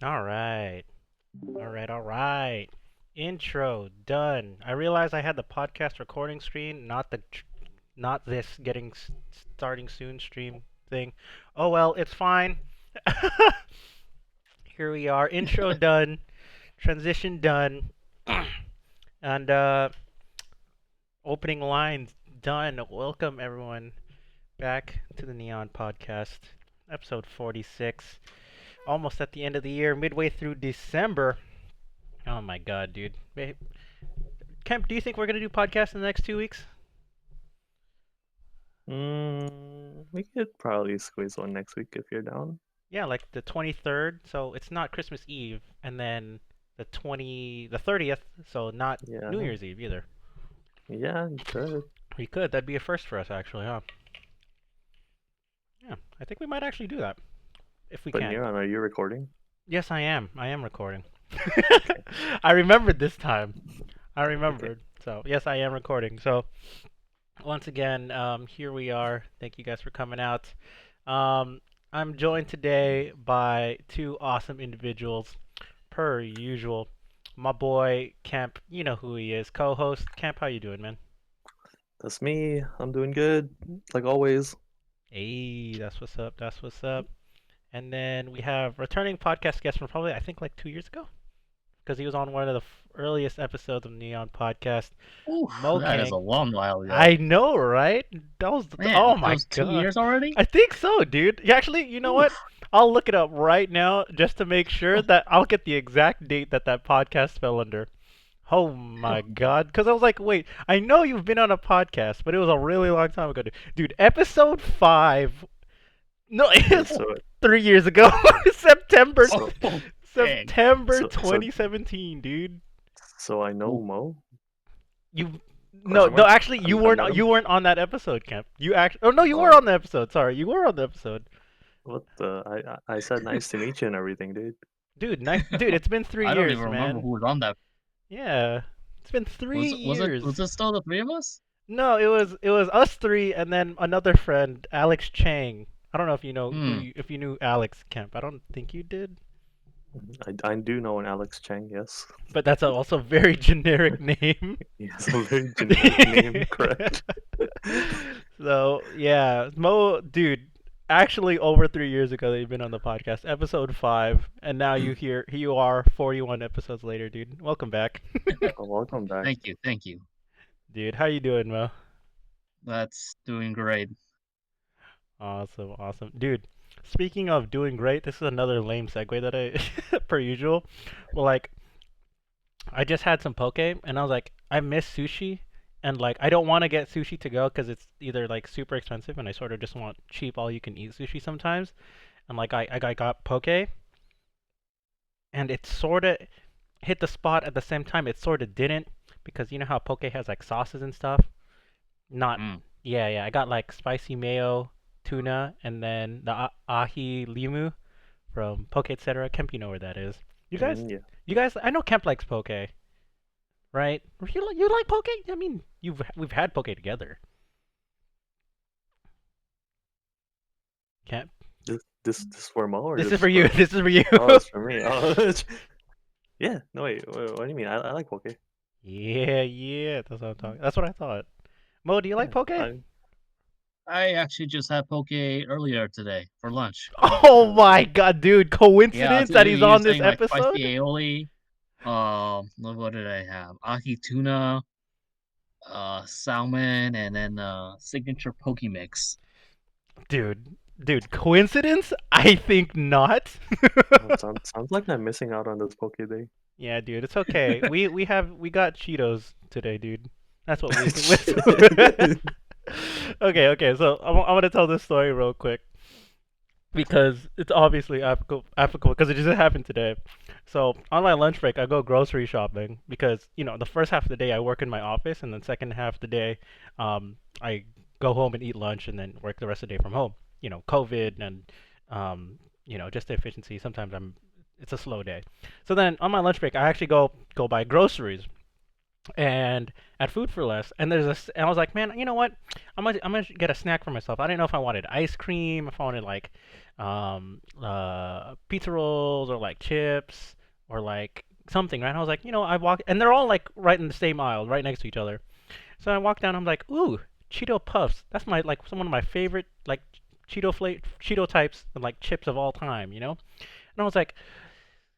All right. All right. Intro done. I realized I had the podcast recording screen, not this starting soon stream thing. Oh well, it's fine. Here we are. Intro done. Transition done. And opening lines done. Welcome everyone back to the Neon Podcast, episode 46. Almost at the end of the year, midway through December. Oh my god, dude. Kemp, do you think we're gonna do podcasts in the next 2 weeks? We could probably squeeze one next week if you're down. Yeah, like the 23rd, so it's not Christmas Eve, and then the 30th, so not Yeah, New Year's Eve either. yeah, good. We could. That'd be a first for us, actually, huh? Yeah, I think we might actually do that if we But can. Neon, are you recording? Yes, I am. I am recording. Okay, I remembered this time. I okay. remembered. So yes, I am recording. So once again, here we are. Thank you guys for coming out. Um, I'm joined today by two awesome individuals, per usual. My boy Kemp, you know who he is. Co-host Kemp, how you doing, man? That's me. I'm doing good, like always. Hey, that's what's up. That's what's up. And then we have returning podcast guest from probably I think like 2 years ago, because he was on one of the earliest episodes of Neon Podcast. Oof, Mo that is a Kang. long while ago. I know, right? That was Man, oh it my was two god. years already? I think so, dude. Yeah, actually, you know what? Oof. I'll look it up right now just to make sure that I'll get the exact date that that podcast fell under. Oh my god. Because I was like, wait, I know you've been on a podcast, but it was a really long time ago. Dude, episode 5. No, Okay, it's so 3 years ago. September so Oh, dang. September so 2017, dude. I know Ooh. Mo? You no, Question no, mark. actually you I weren't met him. you weren't on that episode, Camp. You actually Oh no, you were Oh, on the episode. Sorry, you were on the episode. what the? I said nice to meet you and everything, dude. Dude, nice dude, it's been 3 I don't even years, remember man. who was on that. Yeah. It's been 3 Was years. it still the three of us? No, it was us three and then another friend, Alex Chang. I don't know if you know Hmm. if you knew Alex Kemp. I don't think you did. I do know an Alex Chang, yes. But that's also a very generic name. He has a very generic name, correct? So yeah, Mo, dude, actually over 3 years ago that you've been on the podcast, episode 5, and now you are 41 episodes later, dude. Welcome back, Welcome back. Thank you. dude. How you doing, Mo? That's doing great. Awesome, awesome, dude. Speaking of doing great, this is another lame segue that I, per usual. Well, like I just had some poke, and I was like, I miss sushi, and like I don't want to get sushi to go because it's either like super expensive, and I sort of just want cheap, all you can eat sushi sometimes. And like I got poke, and it sort of hit the spot at the same time. It sort of didn't because you know how poke has like sauces and stuff. Not Mm. Yeah, yeah. I got like spicy mayo tuna, and then the ahi limu from Poke Etc. Kemp, you know where that is. You guys, Yeah. you guys. I know Kemp likes poke, right? You like poke? I mean, we've had poke together. Kemp, This for Mo or this this is for you. for? This is for you. Oh, it's for me. Oh, yeah. No wait. What do you mean? I like poke. Yeah, yeah. That's what I'm talking. That's what I thought. Mo, do you like Yeah. poke? I actually just had poke earlier today for lunch. Oh my god, dude! Yeah, Coincidence so that he's on this using like spicy episode? aioli. What did I have? Aki tuna, salmon, and then signature poke mix. Dude, coincidence? I think not. Oh, sounds like I'm missing out on this poke day. Yeah, dude, it's okay. We got Cheetos today, dude. That's what we. Okay. So I'm gonna tell this story real quick because it's obviously applicable because it just happened today. So on my lunch break, I go grocery shopping because the first half of the day I work in my office, and then second half of the day, I go home and eat lunch, and then work the rest of the day from home. COVID and just the efficiency. Sometimes it's a slow day. So then on my lunch break, I actually go buy groceries. and at Food for Less, and and I was like, man, you know what? I'm gonna get a snack for myself. I didn't know if I wanted ice cream, if I wanted like pizza rolls or like chips or like something, right? And I was like, I walk, and they're all like right in the same aisle, right next to each other. So I walked down. I'm like, ooh, Cheeto Puffs. That's my like one of my favorite like Cheeto types and like chips of all time, And I was like,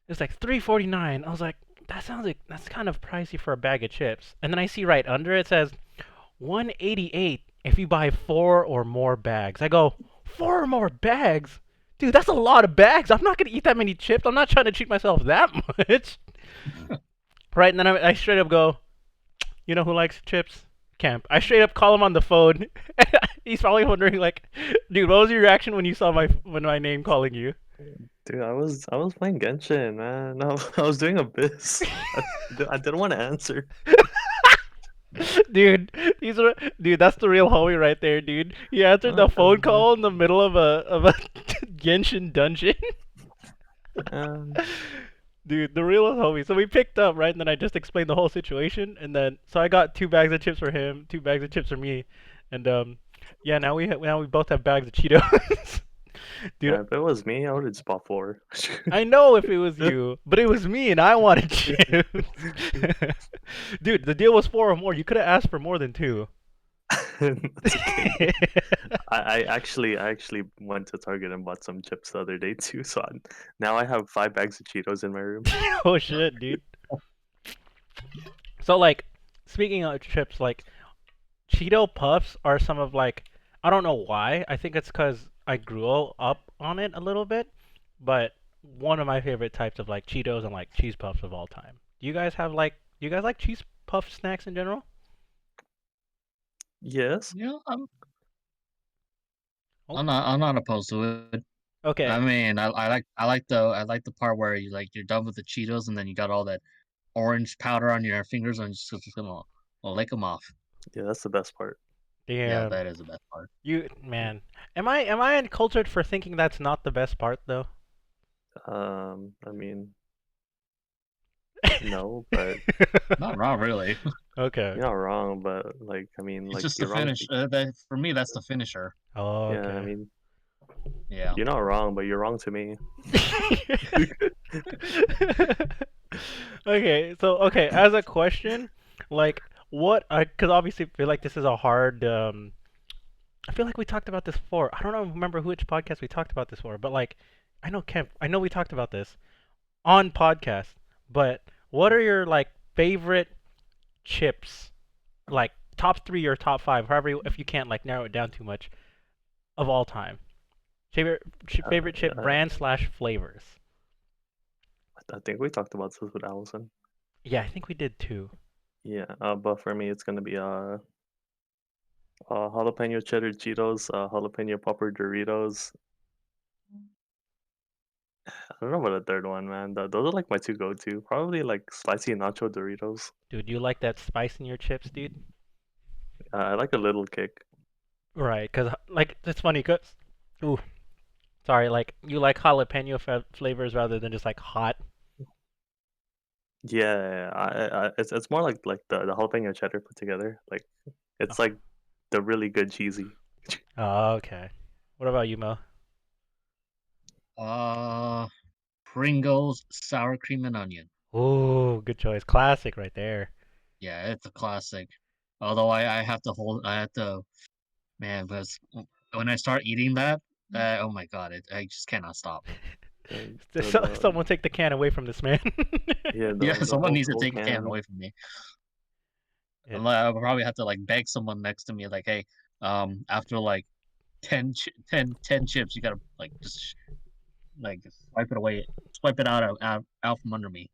it's like 3.49. I was like, that sounds like that's kind of pricey for a bag of chips. And then I see right under it says 188 if you buy 4 or more bags. I go, 4 or more bags? Dude, that's a lot of bags. I'm not gonna eat that many chips. I'm not trying to treat myself that much. Right? And then I straight up go, you know who likes chips? Kemp. I straight up call him on the phone. He's probably wondering, like, dude, what was your reaction when you saw my name calling you? Dude, I was playing Genshin, man. I was doing Abyss. I didn't want to answer. Dude, dude, that's the real homie right there, dude. He answered the phone call in the middle of a Genshin dungeon. Dude, the real homie. So we picked up, right? And then I just explained the whole situation, and then so I got 2 bags of chips for him, 2 bags of chips for me, and yeah, now we both have bags of Cheetos. Dude, Yeah, if it was me, I would have just bought 4. I know if it was you, but it was me, and I wanted chips. Dude, the deal was 4 or more. You could have asked for more than 2. That's okay. I actually went to Target and bought some chips the other day too. So now I have 5 bags of Cheetos in my room. Oh shit, dude. So like, speaking of chips, like Cheeto Puffs are some of like, I don't know why. I think it's because I grew up on it a little bit, but one of my favorite types of like Cheetos and like cheese puffs of all time. Do you guys like cheese puff snacks in general? Yes. Yeah, Oh, I'm not opposed to it. I okay. mean, I like the part where you're done with the Cheetos and then you got all that orange powder on your fingers and just gonna lick them off. Yeah, that's the best part. Yeah, Damn. that is the best part. Man. Am I uncultured for thinking that's not the best part though? I mean, no, but Not wrong, really. Okay. you're not wrong. But like, I mean, It's like just the you're wrong. finish. For me, that's the finisher. Oh, Yeah, I okay. mean, Yeah. you're not wrong, but you're wrong to me. Okay, as a question, like cuz obviously I feel like this is a hard I feel like we talked about this before. I don't know remember which podcast we talked about this for, but like I know Kemp, I know we talked about this on podcast, but what are your like favorite chips? Like top 3 or top 5, however if you can't like narrow it down too much of all time. Favorite chip Uh, brand slash flavors. I think we talked about this with Allison. Yeah, I think we did too. Yeah. But for me, it's gonna be jalapeno cheddar Cheetos, jalapeno popper Doritos. I don't know about the third one, man. Those are like my 2 go-to. Probably like spicy nacho Doritos. Dude, you like that spice in your chips, dude? I like a little kick. Right, cause like it's funny, cause ooh, sorry, like you like jalapeno flavors rather than just like hot. Yeah, it's more like the jalapeno cheddar put together. Like it's like the really good cheesy. Oh, okay. What about you, Mo? Uh, Pringles sour cream and onion. Ooh, good choice. Classic right there. Yeah, it's a classic. Although I have to, man, because when I start eating that, oh my god, I just cannot stop. Someone take the can away from this man. Yeah, Yeah, the someone whole needs the to whole take a can can. away from me. It, I'll probably have to like beg someone next to me, like, hey, after like 10 chips, you gotta like just like swipe it away, swipe it out from under me,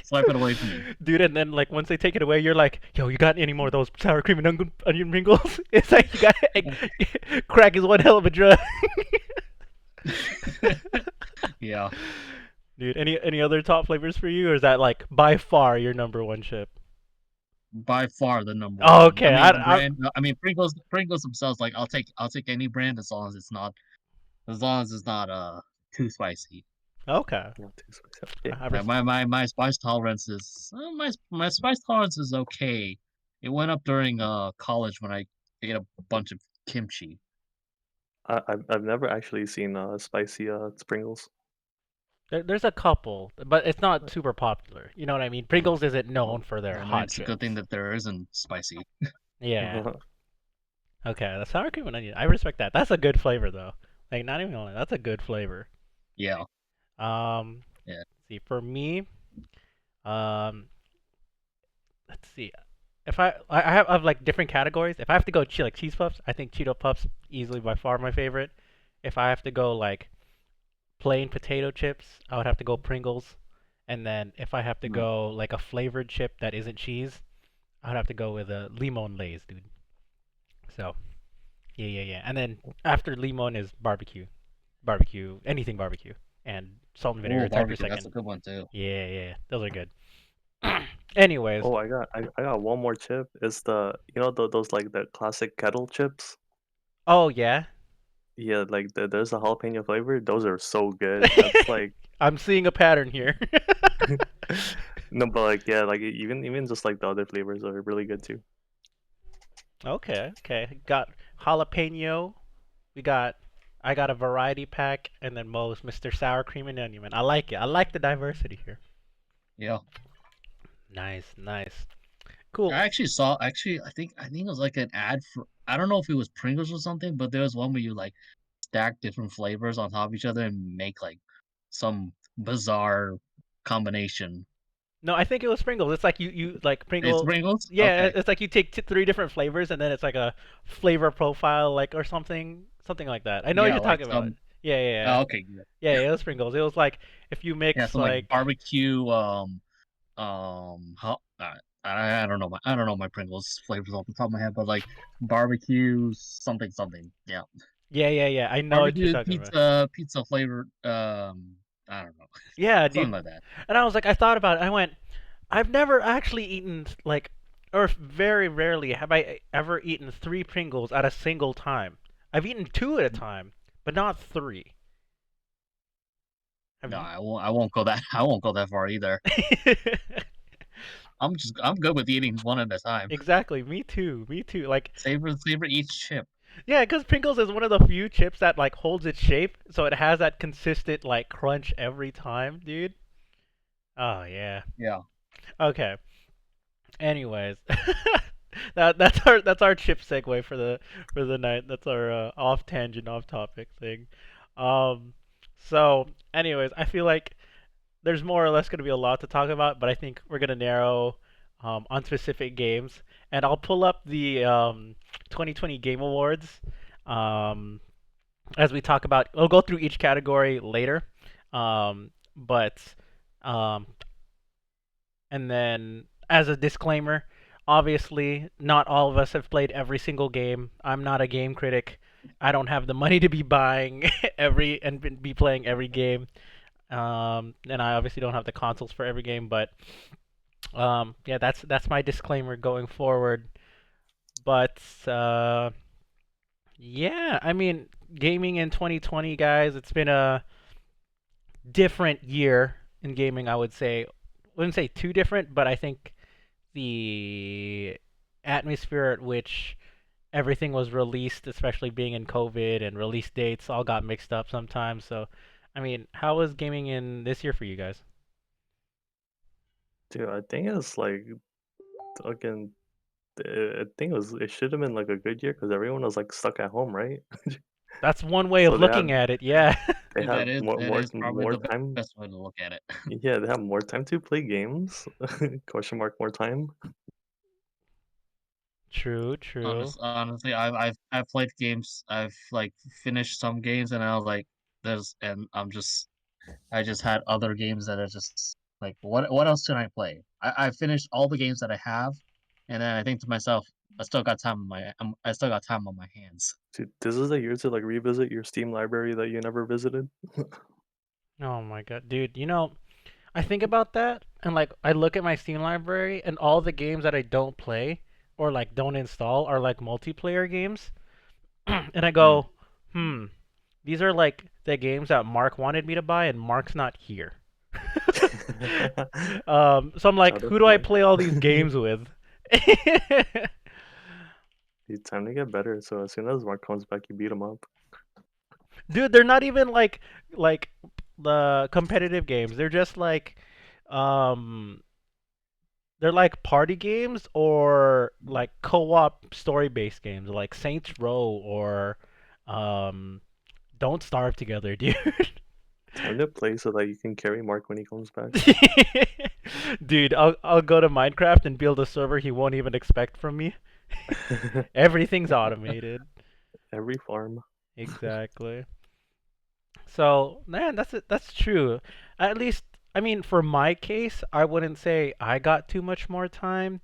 swipe it away from me. Dude, and then like once they take it away, you're like, "Yo, you got any more of those sour cream and onion Pringles?" It's like you got crack is one hell of a drug. Yeah, Dude, any other top flavors for you, or is that like by far your number one chip? by far the number Oh, one. okay, I mean, the brand. I mean, Pringles themselves. Like, I'll take any brand as long as it's not too spicy. Okay. Not too spicy. Okay. I My res- my spice tolerance is my spice tolerance is okay. It went up during college when I ate a bunch of kimchi. I've never actually seen spicy Sprinkles. there's a couple, but it's not super popular. You know what I mean? Pringles isn't known Oh. for their I mean, hot it's a good thing chips. that there isn't spicy. Yeah. Okay, the sour cream and onion. I respect that. That's a good flavor though. Like not even gonna lie, that's a good flavor. Yeah, Um, yeah. see for me, um, let's see. If I have like different categories. If I have to go like cheese puffs, I think Cheeto puffs easily by far my favorite. If I have to go like plain potato chips, I would have to go Pringles. And then if I have to Mm. go like a flavored chip that isn't cheese, I would have to go with a limon lays, dude. So yeah. And then after limon is barbecue, anything barbecue, and salt and vinegar. Oh, Tied for barbecue. That's a second. good one too. Yeah, those are good. Anyways, Oh, I got one more chip. It's the those like the classic kettle chips. oh yeah, Yeah, like there's a jalapeno flavor. Those are so good. That's like I'm seeing a pattern here. no, but like yeah, like even just like the other flavors are really good too. Okay. Got jalapeno. We got. I got a variety pack, and then Moe's Mr. Sour Cream and Onion. Man, I like it. I like the diversity here. Yeah. Nice. Cool. I actually saw. Actually, I think it was like an ad for. I don't know if it was Pringles or something, but there was one where you like stack different flavors on top of each other and make like some bizarre combination. No, I think it was Pringles. It's like you like It's Pringle. Pringles. Yeah, Okay. it's like you take three different flavors, and then it's like a flavor profile, like or something like that. I know what Yeah, you're like talking about. some. Yeah. Oh, okay. Yeah. It was Pringles. It was like if you Yeah, mix some like like barbecue. How, I don't know my Pringles flavors off the top of my head, but like barbecue something something. Yeah. yeah. I know what you're Barbecue talking about. pizza flavor. I don't know. Yeah, Something dude. like that. And I was like, I thought about it. I went, I've never actually eaten like, or very rarely have I ever eaten three Pringles at a single time. I've eaten two at a time, but not three. Have No, you? I won't go that I won't go that far either. I'm good with eating one at a time. Exactly. Me too. Like, Savor each chip. yeah, because Pringles is one of the few chips that like holds its shape, so it has that consistent like crunch every time, dude. Oh yeah. Yeah. Okay. Anyways, that's our chip segue for the night. That's our off tangent, off topic thing. Um, so anyways, I feel like there's more or less going to be a lot to talk about, but I think we're going to narrow on specific games, and I'll pull up the 2020 Game Awards um, as we talk about. We'll go through each category later, but um, and then, as a disclaimer, obviously, not all of us have played every single game. I'm not a game critic. I don't have the money to be buying every and be playing every game. And I obviously don't have the consoles for every game. But yeah, that's my disclaimer going forward. But yeah, I mean, gaming in 2020, guys, it's been a different year in gaming. I would say, wouldn't say too different, but I think the atmosphere at which everything was released, especially being in COVID and release dates, all got mixed up sometimes. So, I mean, how was gaming in this year for you guys? Dude, I think it's like fucking. I think it should have been like a good year because everyone was like stuck at home, right? That's one way of So looking at it. Yeah. they have That is probably more the time. best way to look at it. Yeah, they have more time to play games. Question mark more time. True. Honestly, I've played games. I've like finished some games, and I was like, I just had other games that are just like, what else can I play? I finished all the games that I have, and then I think to myself, I still got time on my hands. Dude, this is a year to like revisit your Steam library that you never visited. Oh my god, dude. I think about that and like I look at my Steam library and all the games that I don't play or like don't install are like multiplayer games. And I Mm, go, these are like the games that Mark wanted me to buy, and Mark's not here. So I'm like, Shout out who to do I Mark. play all these games with? It's time to get better. So as soon as Mark comes back, you beat him up. Dude, they're not even like the competitive games. They're just um they're like party games or like co-op story-based games like Saints Row or um Don't Starve Together, dude. Time to play so that you can carry Mark when he comes back. Dude, I'll go to Minecraft and build a server he won't even expect from me. Everything's automated. Every farm. Exactly. So, man, that's true. At least, I mean, for my case, I wouldn't say I got too much more time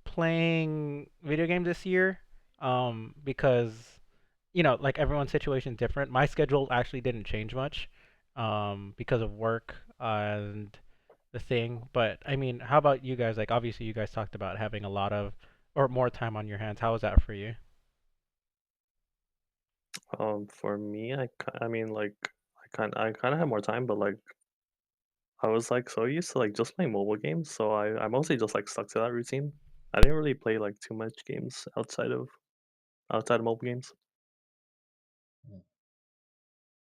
playing video games this year, because like everyone's situation is different. My schedule actually didn't change much, because of work and the thing. But I mean, how about you guys? Like, obviously, you guys talked about having a lot of or more time on your hands. How was that for you? For me, I mean, like, I kind of have more time, but like, I was like so used to like just playing mobile games, so I mostly just like stuck to that routine. I didn't really play like too much games outside of mobile games.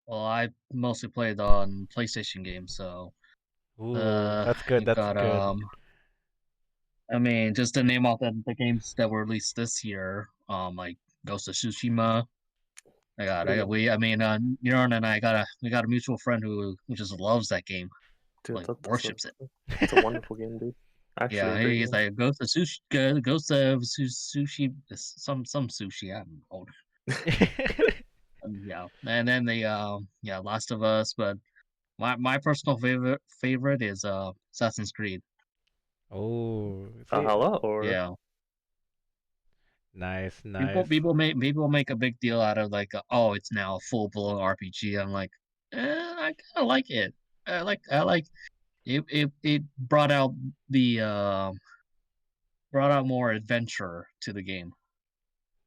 Well, I mostly played on PlayStation games, so Ooh, that's good. you've That's got good. I mean, just to name off the games that were released this year, like Ghost of Tsushima. Ooh, I mean, Neuron and I we got a mutual friend who just loves that game, dude, like worships it. that's a wonderful game, dude. Actually, Yeah, a great he's game. like Sushi, some sushi. I'm old. Yeah, and then yeah, Last of Us. But my personal favorite is Assassin's Creed. Oh, see, Valhalla or Yeah, nice, nice. people make a big deal out of like oh it's now a full blown RPG. I'm like, I kind of like it. I like it the brought out more adventure to the game.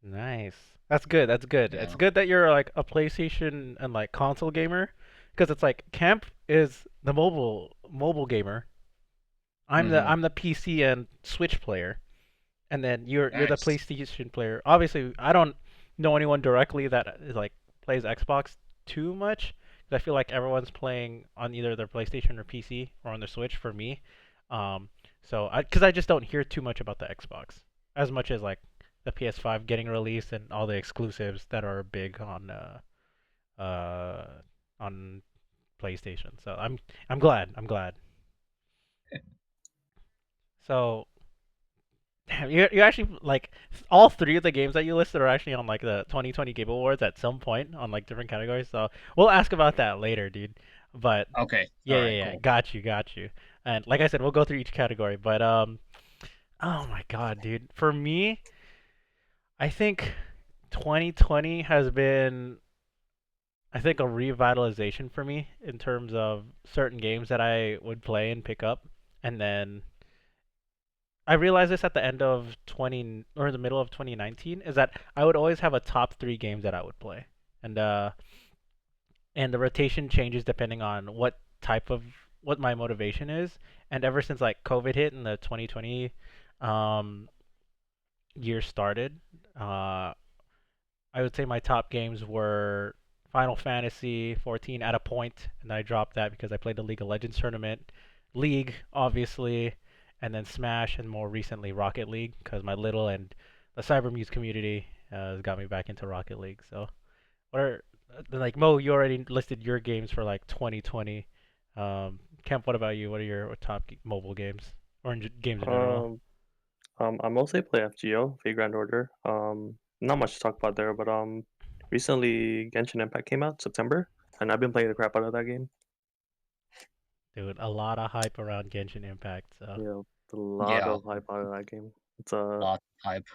Nice. That's good. That's good. It's Yeah. good that you're like a PlayStation and like console gamer, because it's like Kemp is the mobile gamer. Hmm. I'm the PC and Switch player, and then you're the Nice. PlayStation player. Obviously, I don't know anyone directly that is like plays Xbox too much, 'cause I feel like everyone's playing on either their PlayStation or PC or on their Switch for me. Um, because I just don't hear too much about the Xbox as much as like the PS5 getting released and all the exclusives that are big uh on PlayStation. So I'm glad. I'm glad. So damn, you actually like all three of the games that you listed are actually on like the 2020 Game Awards at some point on like different categories. So we'll ask about that later, dude. But Okay. yeah, All yeah, right. yeah, Cool. got you, got you. And like I said, we'll go through each category. But oh my God, dude. For me, I think 2020 has been, I think, a revitalization for me in terms of certain games that I would play and pick up, and then I realized this at the end of 20 or in the middle of 2019 is that I would always have a top 3 games that I would play. And and the rotation changes depending on what my motivation is. And ever since like COVID hit and the 2020 um year started, uh I would say my top games were Final Fantasy 14 at a point, and I dropped that because I played the League of Legends tournament, League obviously, and then Smash, and more recently Rocket League because my little and the Cybermuse community has got me back into Rocket League. So, what are like Mo? You already listed your games for like 2020. Kemp, what about you? What are your top mobile games or games in general? um I mostly play FGO, Vagrant Order. Not much to talk about there, but recently Genshin Impact came out September, and I've been playing the crap out of that game. Dude, a lot of hype around Genshin Impact. So, Yeah, a lot Yeah. of hype out of that game. Lot type.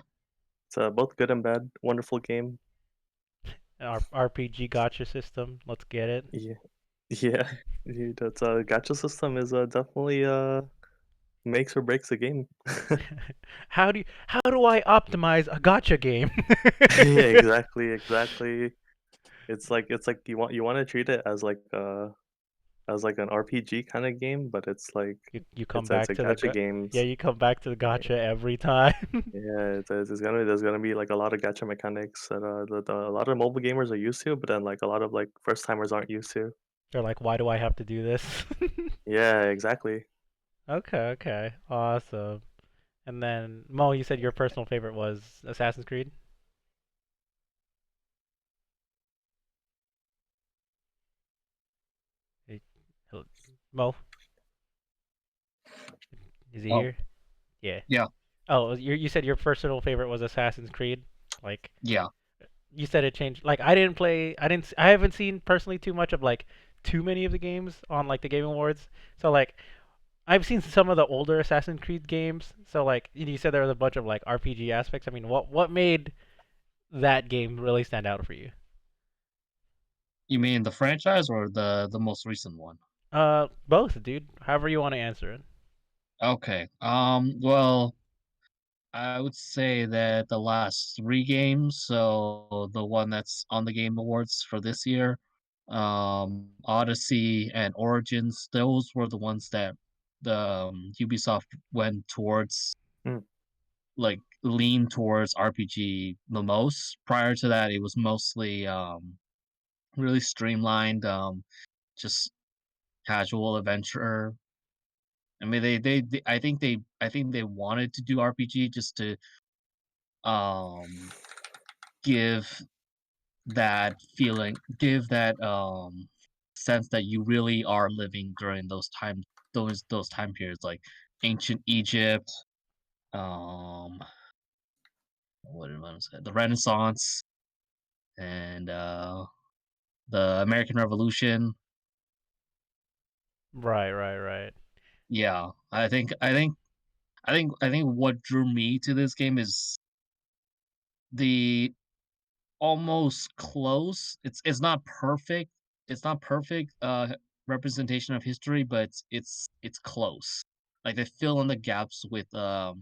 It's both good and bad. Wonderful game. RPG gotcha system. Let's get it. Yeah, yeah. Dude, that's gacha system is definitely makes or breaks the game. How do I optimize a gotcha game? Yeah, exactly, exactly. it's like you want to treat it as like an RPG kind of game, but it's like You come it's back a to the gacha yeah, games. you come back to the gotcha every time. Yeah, there's gonna be like a lot of gacha mechanics that a lot of mobile gamers are used to, but then like a lot of like first timers aren't used to. They're like, why do I have to do this? Yeah, exactly. Okay, okay, awesome. And then Mo, you said your personal favorite was Assassin's Creed. Hey, Mo, is he Oh, here? Yeah. yeah, Oh, you said your personal favorite was Assassin's Creed. Like yeah. you said it changed. Like I didn't play. I haven't seen personally too much of like too many of the games on like the Game Awards. So like I've seen some of the older Assassin's Creed games. So like you said there was a bunch of like RPG aspects. I mean, what made that game really stand out for you? You mean the franchise or the most recent one? Both, dude. However you want to answer it. Okay. Well, I would say that the last 3 games, so the one that's on the Game Awards for this year, Odyssey and Origins, those were the ones that the, Ubisoft went towards, Mm. like, leaned towards RPG the most. Prior to that, it was mostly, really streamlined, just casual adventure. I mean, they I think they wanted to do RPG just to, um give give that sense that you really are living during those time periods like ancient Egypt, um what did I want to say? The Renaissance and the American Revolution. Right, right, right. Yeah, I think what drew me to this game is the almost close. It's not perfect. It's not perfect representation of history, but it's close. Like they fill in the gaps with the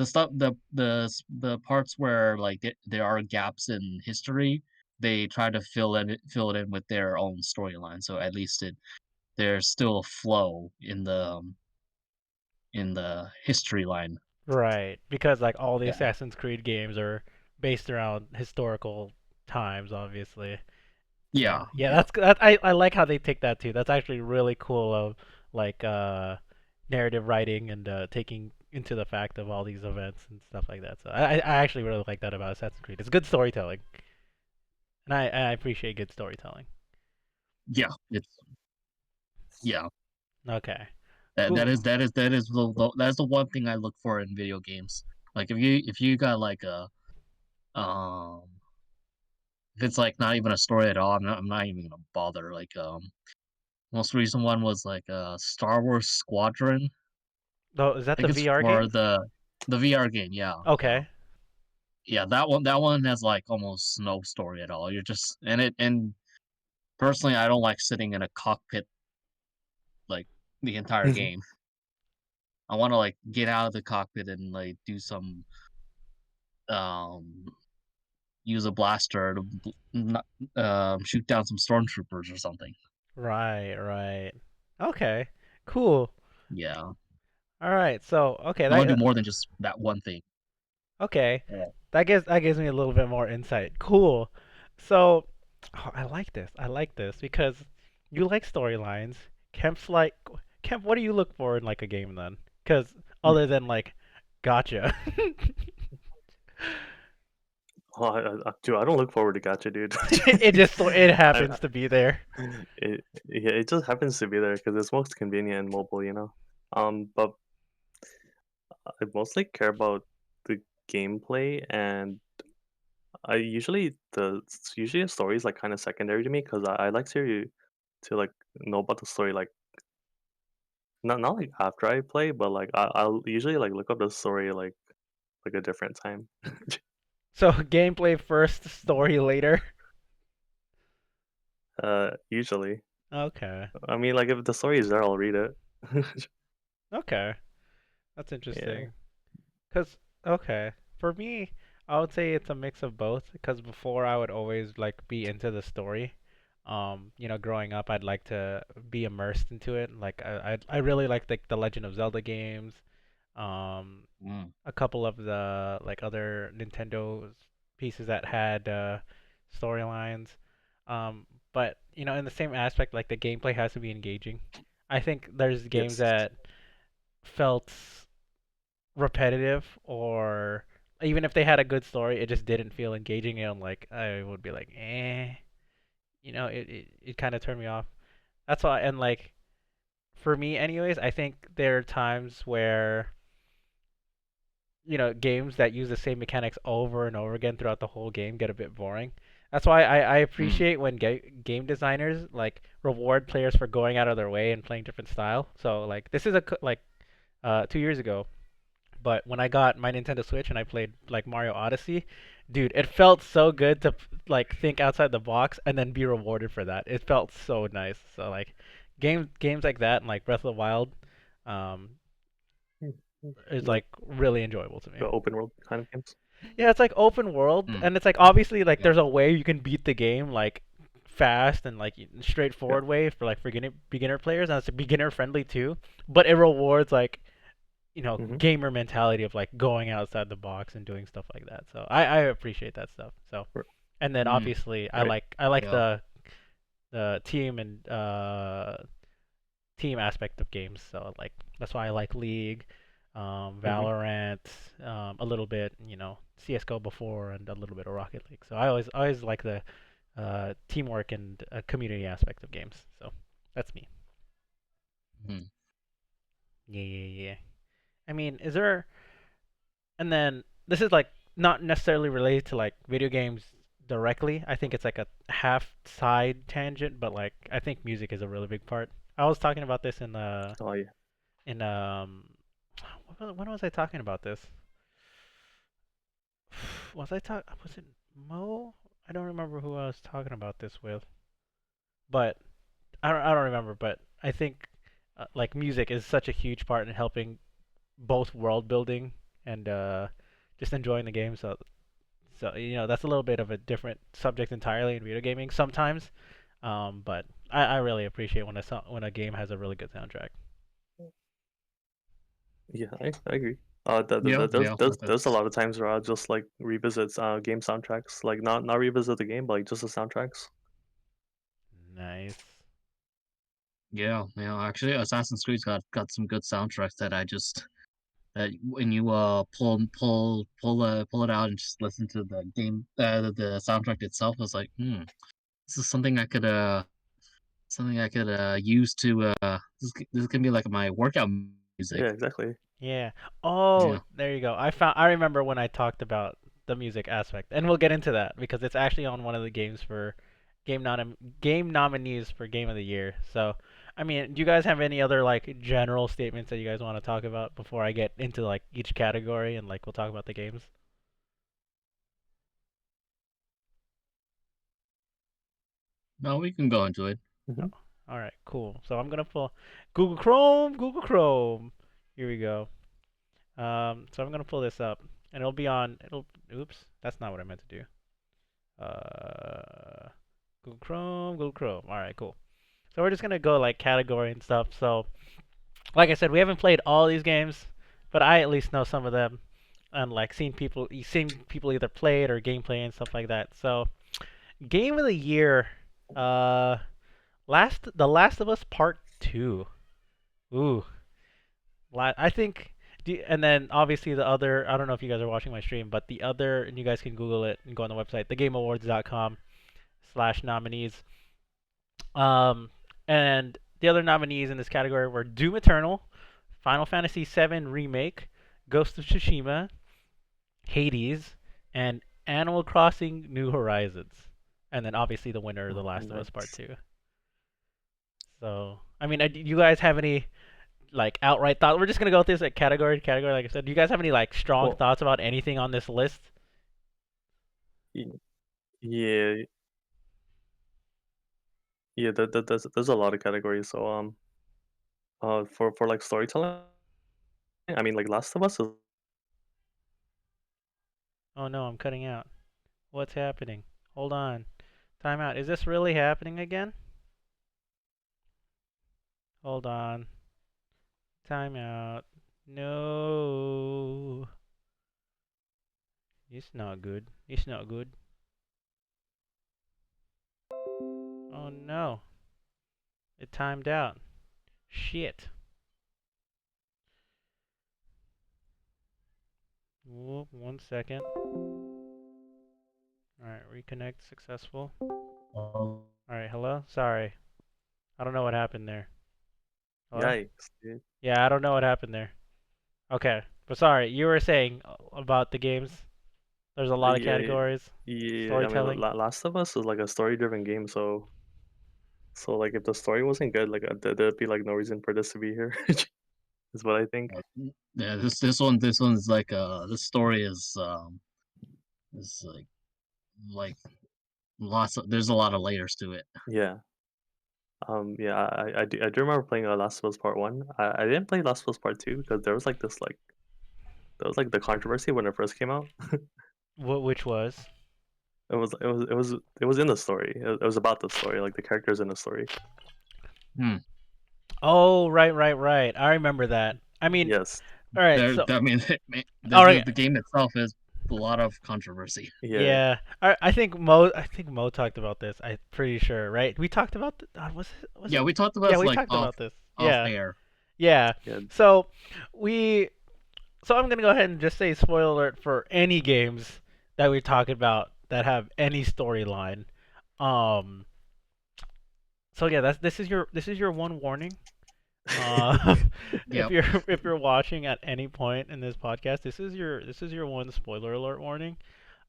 stuff the parts where like there are gaps in history. They try to fill it in with their own storyline. So at least there's still a flow in the history line. Right, because like all the Yeah. Assassin's Creed games are based around historical times, obviously. Yeah. And yeah, Yeah. I like how they take that too. That's actually really cool of like narrative writing and taking into the fact of all these events and stuff like that. So I actually really like that about Assassin's Creed. It's good storytelling, and I appreciate good storytelling. Yeah. It's yeah. Okay, That that cool. is that is that is that's the one thing I look for in video games. Like if you got like a um if it's like not even a story at all, I'm not even gonna bother. Like most recent one was like Star Wars Squadron. Oh, is I that the think it's VR for game? the VR game. Yeah, yeah, Okay. yeah. That one has like almost no story at all. You're just and personally, I don't like sitting in a cockpit like the entire game. I want to like get out of the cockpit and like do some um use a blaster to shoot down some stormtroopers or something. Right, right. Okay, cool. Yeah, All right, so okay, I want to that do more than just that one thing. okay, Yeah. that gives me a little bit more insight. Cool. So, oh, I like this. I like this because you like storylines. Kemp's like Kemp. What do you look for in like a game then? Because other than like, gotcha. Oh, dude, I don't look forward to gacha, dude. It I, happens to be there. yeah, it just happens to be there because it's most convenient and mobile, you know. But I mostly care about the gameplay, and usually a story is like kind of secondary to me because I like to like know about the story like not like after I play, but like I'll usually like look up the story like a different time. So gameplay first, story later. Usually, Okay. I mean, like if the story is there, I'll read it. Okay. That's Yeah. interesting. Cause okay, for me, I would say it's a mix of both because before I would always like be into the story. Growing up, I'd like to be immersed into it. Like I really like the Legend of Zelda games. Um, Mm, a couple of the like other Nintendo pieces that had storylines. But in the same aspect, like the gameplay has to be engaging. I think there's games Yes. that felt repetitive, or even if they had a good story, it just didn't feel engaging, and like I would be like, it kind of turned me off. That's why, and like for me, anyways, I think there are times where games that use the same mechanics over and over again throughout the whole game get a bit boring. That's why I mm, appreciate when game designers like reward players for going out of their way and playing different style. So like this is 2 years ago. But when I got my Nintendo Switch and I played like Mario Odyssey, dude, it felt so good to like think outside the box and then be rewarded for that. It felt so nice. So like games like that and like Breath of the Wild um is Like like really enjoyable to me. the open world kind of games. Yeah, it's like open world mm. and it's like obviously like Yeah. there's a way you can beat the game like fast and like Yeah. straightforward way for like for beginner players, and it's beginner friendly too, but it rewards like Hmm. gamer mentality of like going outside the box and doing stuff like that. So I appreciate that stuff. So, and then Mm, obviously Right. I like yeah. the team and team aspect of games. So like that's why I like League, Hmm. Valorant, a little bit CS:GO before, and a little bit of Rocket League. So I always like the teamwork and community aspect of games. So that's me. Mm. Yeah, yeah, yeah. I mean, is there And then this is like not necessarily related to like video games directly. I think it's like a half side tangent, but like I think music is a really big part. I was talking about this Oh yeah. in when was I talking about this? Was it Mo? I don't remember who I was talking about this with, but I don't remember, but I think like music is such a huge part in helping both world building and just enjoying the game. So that's a little bit of a different subject entirely in video gaming sometimes. But I really appreciate when a game has a really good soundtrack. Yeah, I agree. Yeah, yeah. There's a That's lot of times where I'll just like revisit game soundtracks, like not revisit the game, but like just the soundtracks. Nice. yeah, yeah. Actually, Assassin's Creed's got some good soundtracks that I just that when you pull it out and just listen to the game the soundtrack itself, I was like, this is something I could use to this is gonna be like my workout Yeah, music. exactly. Yeah. Oh, Yeah. there you go. I remember when I talked about the music aspect, and we'll get into that because it's actually on one of the games for game nominees for Game of the Year. So, I mean, do you guys have any other like general statements that you guys want to talk about before I get into like each category and like we'll talk about the games? No, we can go into it. Oh, Hmm. all right, cool. So I'm gonna pull Google Chrome, Google Chrome. Here we go. So I'm gonna pull this up, and it'll be on. It'll. Oops, that's not what I meant to do. Uh, Google Chrome, Google Chrome. All right, cool. So we're just gonna go like category and stuff. So, like I said, we haven't played all these games, but I at least know some of them, and like seen people either play it or gameplay and stuff like that. So, game of the year. Uh, The Last of Us Part Two. Ooh, I think. And then obviously the other. I don't know if you guys are watching my stream, but the other, and you guys can Google it and go on the website, thegameawards.com/nominees. Um, and the other nominees in this category were Doom Eternal, Final Fantasy VII Remake, Ghost of Tsushima, Hades, and Animal Crossing: New Horizons. And then obviously the winner, The Oh, Last of Us Part nice. Two. So, I mean, do you guys have any like outright thought? We're just gonna go with this like category to category. Like I said, do you guys have any like strong Well, thoughts about anything on this list? y- yeah, yeah. There's a lot of categories. So for like storytelling, I mean, like Last of Us is Oh no, I'm cutting out. What's happening? Hold on. Time out. Is this really happening again? Hold on. Time out. No. It's not good. It's not good. Oh no. It timed out. Shit. Whoop, 1 second. Alright, reconnect successful. Oh, Alright, hello? Sorry. I don't know what happened there. Hello? Yikes, dude. Yeah, I don't know what happened there. Okay. But sorry, you were saying about the games. There's a lot of Yeah, categories. yeah. I mean, Storytelling. Last of Us is like a story-driven game, so like if the story wasn't good, like there'd be like no reason for this to be here. Is what I think. yeah. This one's like this story is like lots of there's a lot of layers to it. Yeah. Yeah. I do remember playing Last of Us Part One. I didn't play Last of Us Part Two because there was like this like there was like the controversy when it first came out. Which was? It was in the story. It was about the story, like the characters in the story. Hmm. Oh, right. I remember that. I mean, Yes. all right. There, So, I mean, all right. the game itself is a lot of controversy. Yeah. Yeah. I think Mo talked about this. I'm pretty sure, right? We talked about was Yeah, it? we talked about Yeah, this, we like talked about this. off Yeah. air. Yeah. Yeah. So, we so I'm going to go ahead and just say spoiler alert for any games that we talk about that have any storyline. Um so yeah, this is your one warning. Uh, if Yep. you're watching at any point in this podcast, this is your one spoiler alert warning.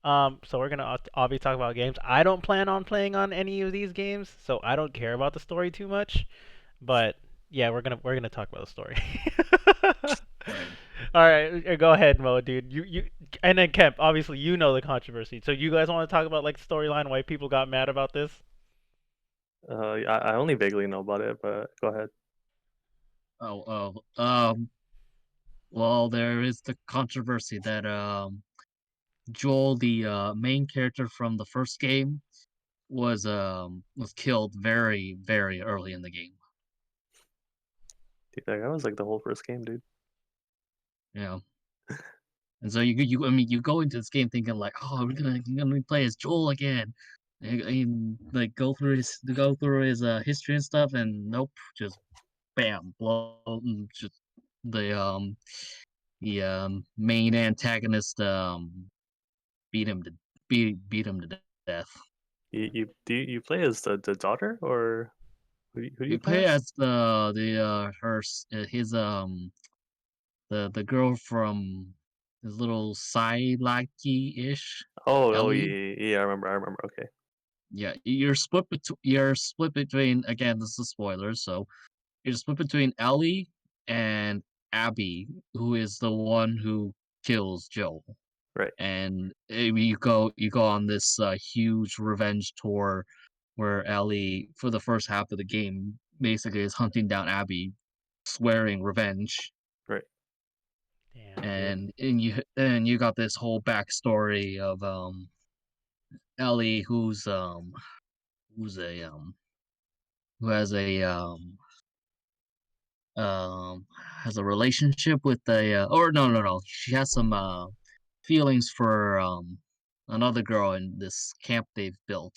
So we're gonna obviously talk about games. I don't plan on playing on any of these games, so I don't care about the story too much. But yeah, we're gonna talk about the story. Right. All right, go ahead, Mo, dude. You and then Kemp. Obviously, you know the controversy. So you guys want to talk about like the storyline, why people got mad about this? I only vaguely know about it, but go ahead. Well, there is the controversy that Joel, the main character from the first game, was killed very very early in the game. Dude, that was like the whole first game, dude. You know, and so I mean you go into this game thinking like, oh, we're gonna play as Joel again, and like go through his history and stuff, and nope, just bam, blow, just the main antagonist beat him to beat him to death. You play as the daughter or who do you You play play as? as his the girl from his little Psylocke ish Oh, Ellie. yeah, I remember. Okay, Yeah, you're split between, again, this is spoilers, so you're split between Ellie and Abby, who is the one who kills Joel. right, And you go on this huge revenge tour where Ellie, for the first half of the game, basically is hunting down Abby, swearing revenge. right. Damn, dude. And you got this whole backstory of Ellie, who's a who um has a relationship with a or no, she has some feelings for another girl in this camp they've built.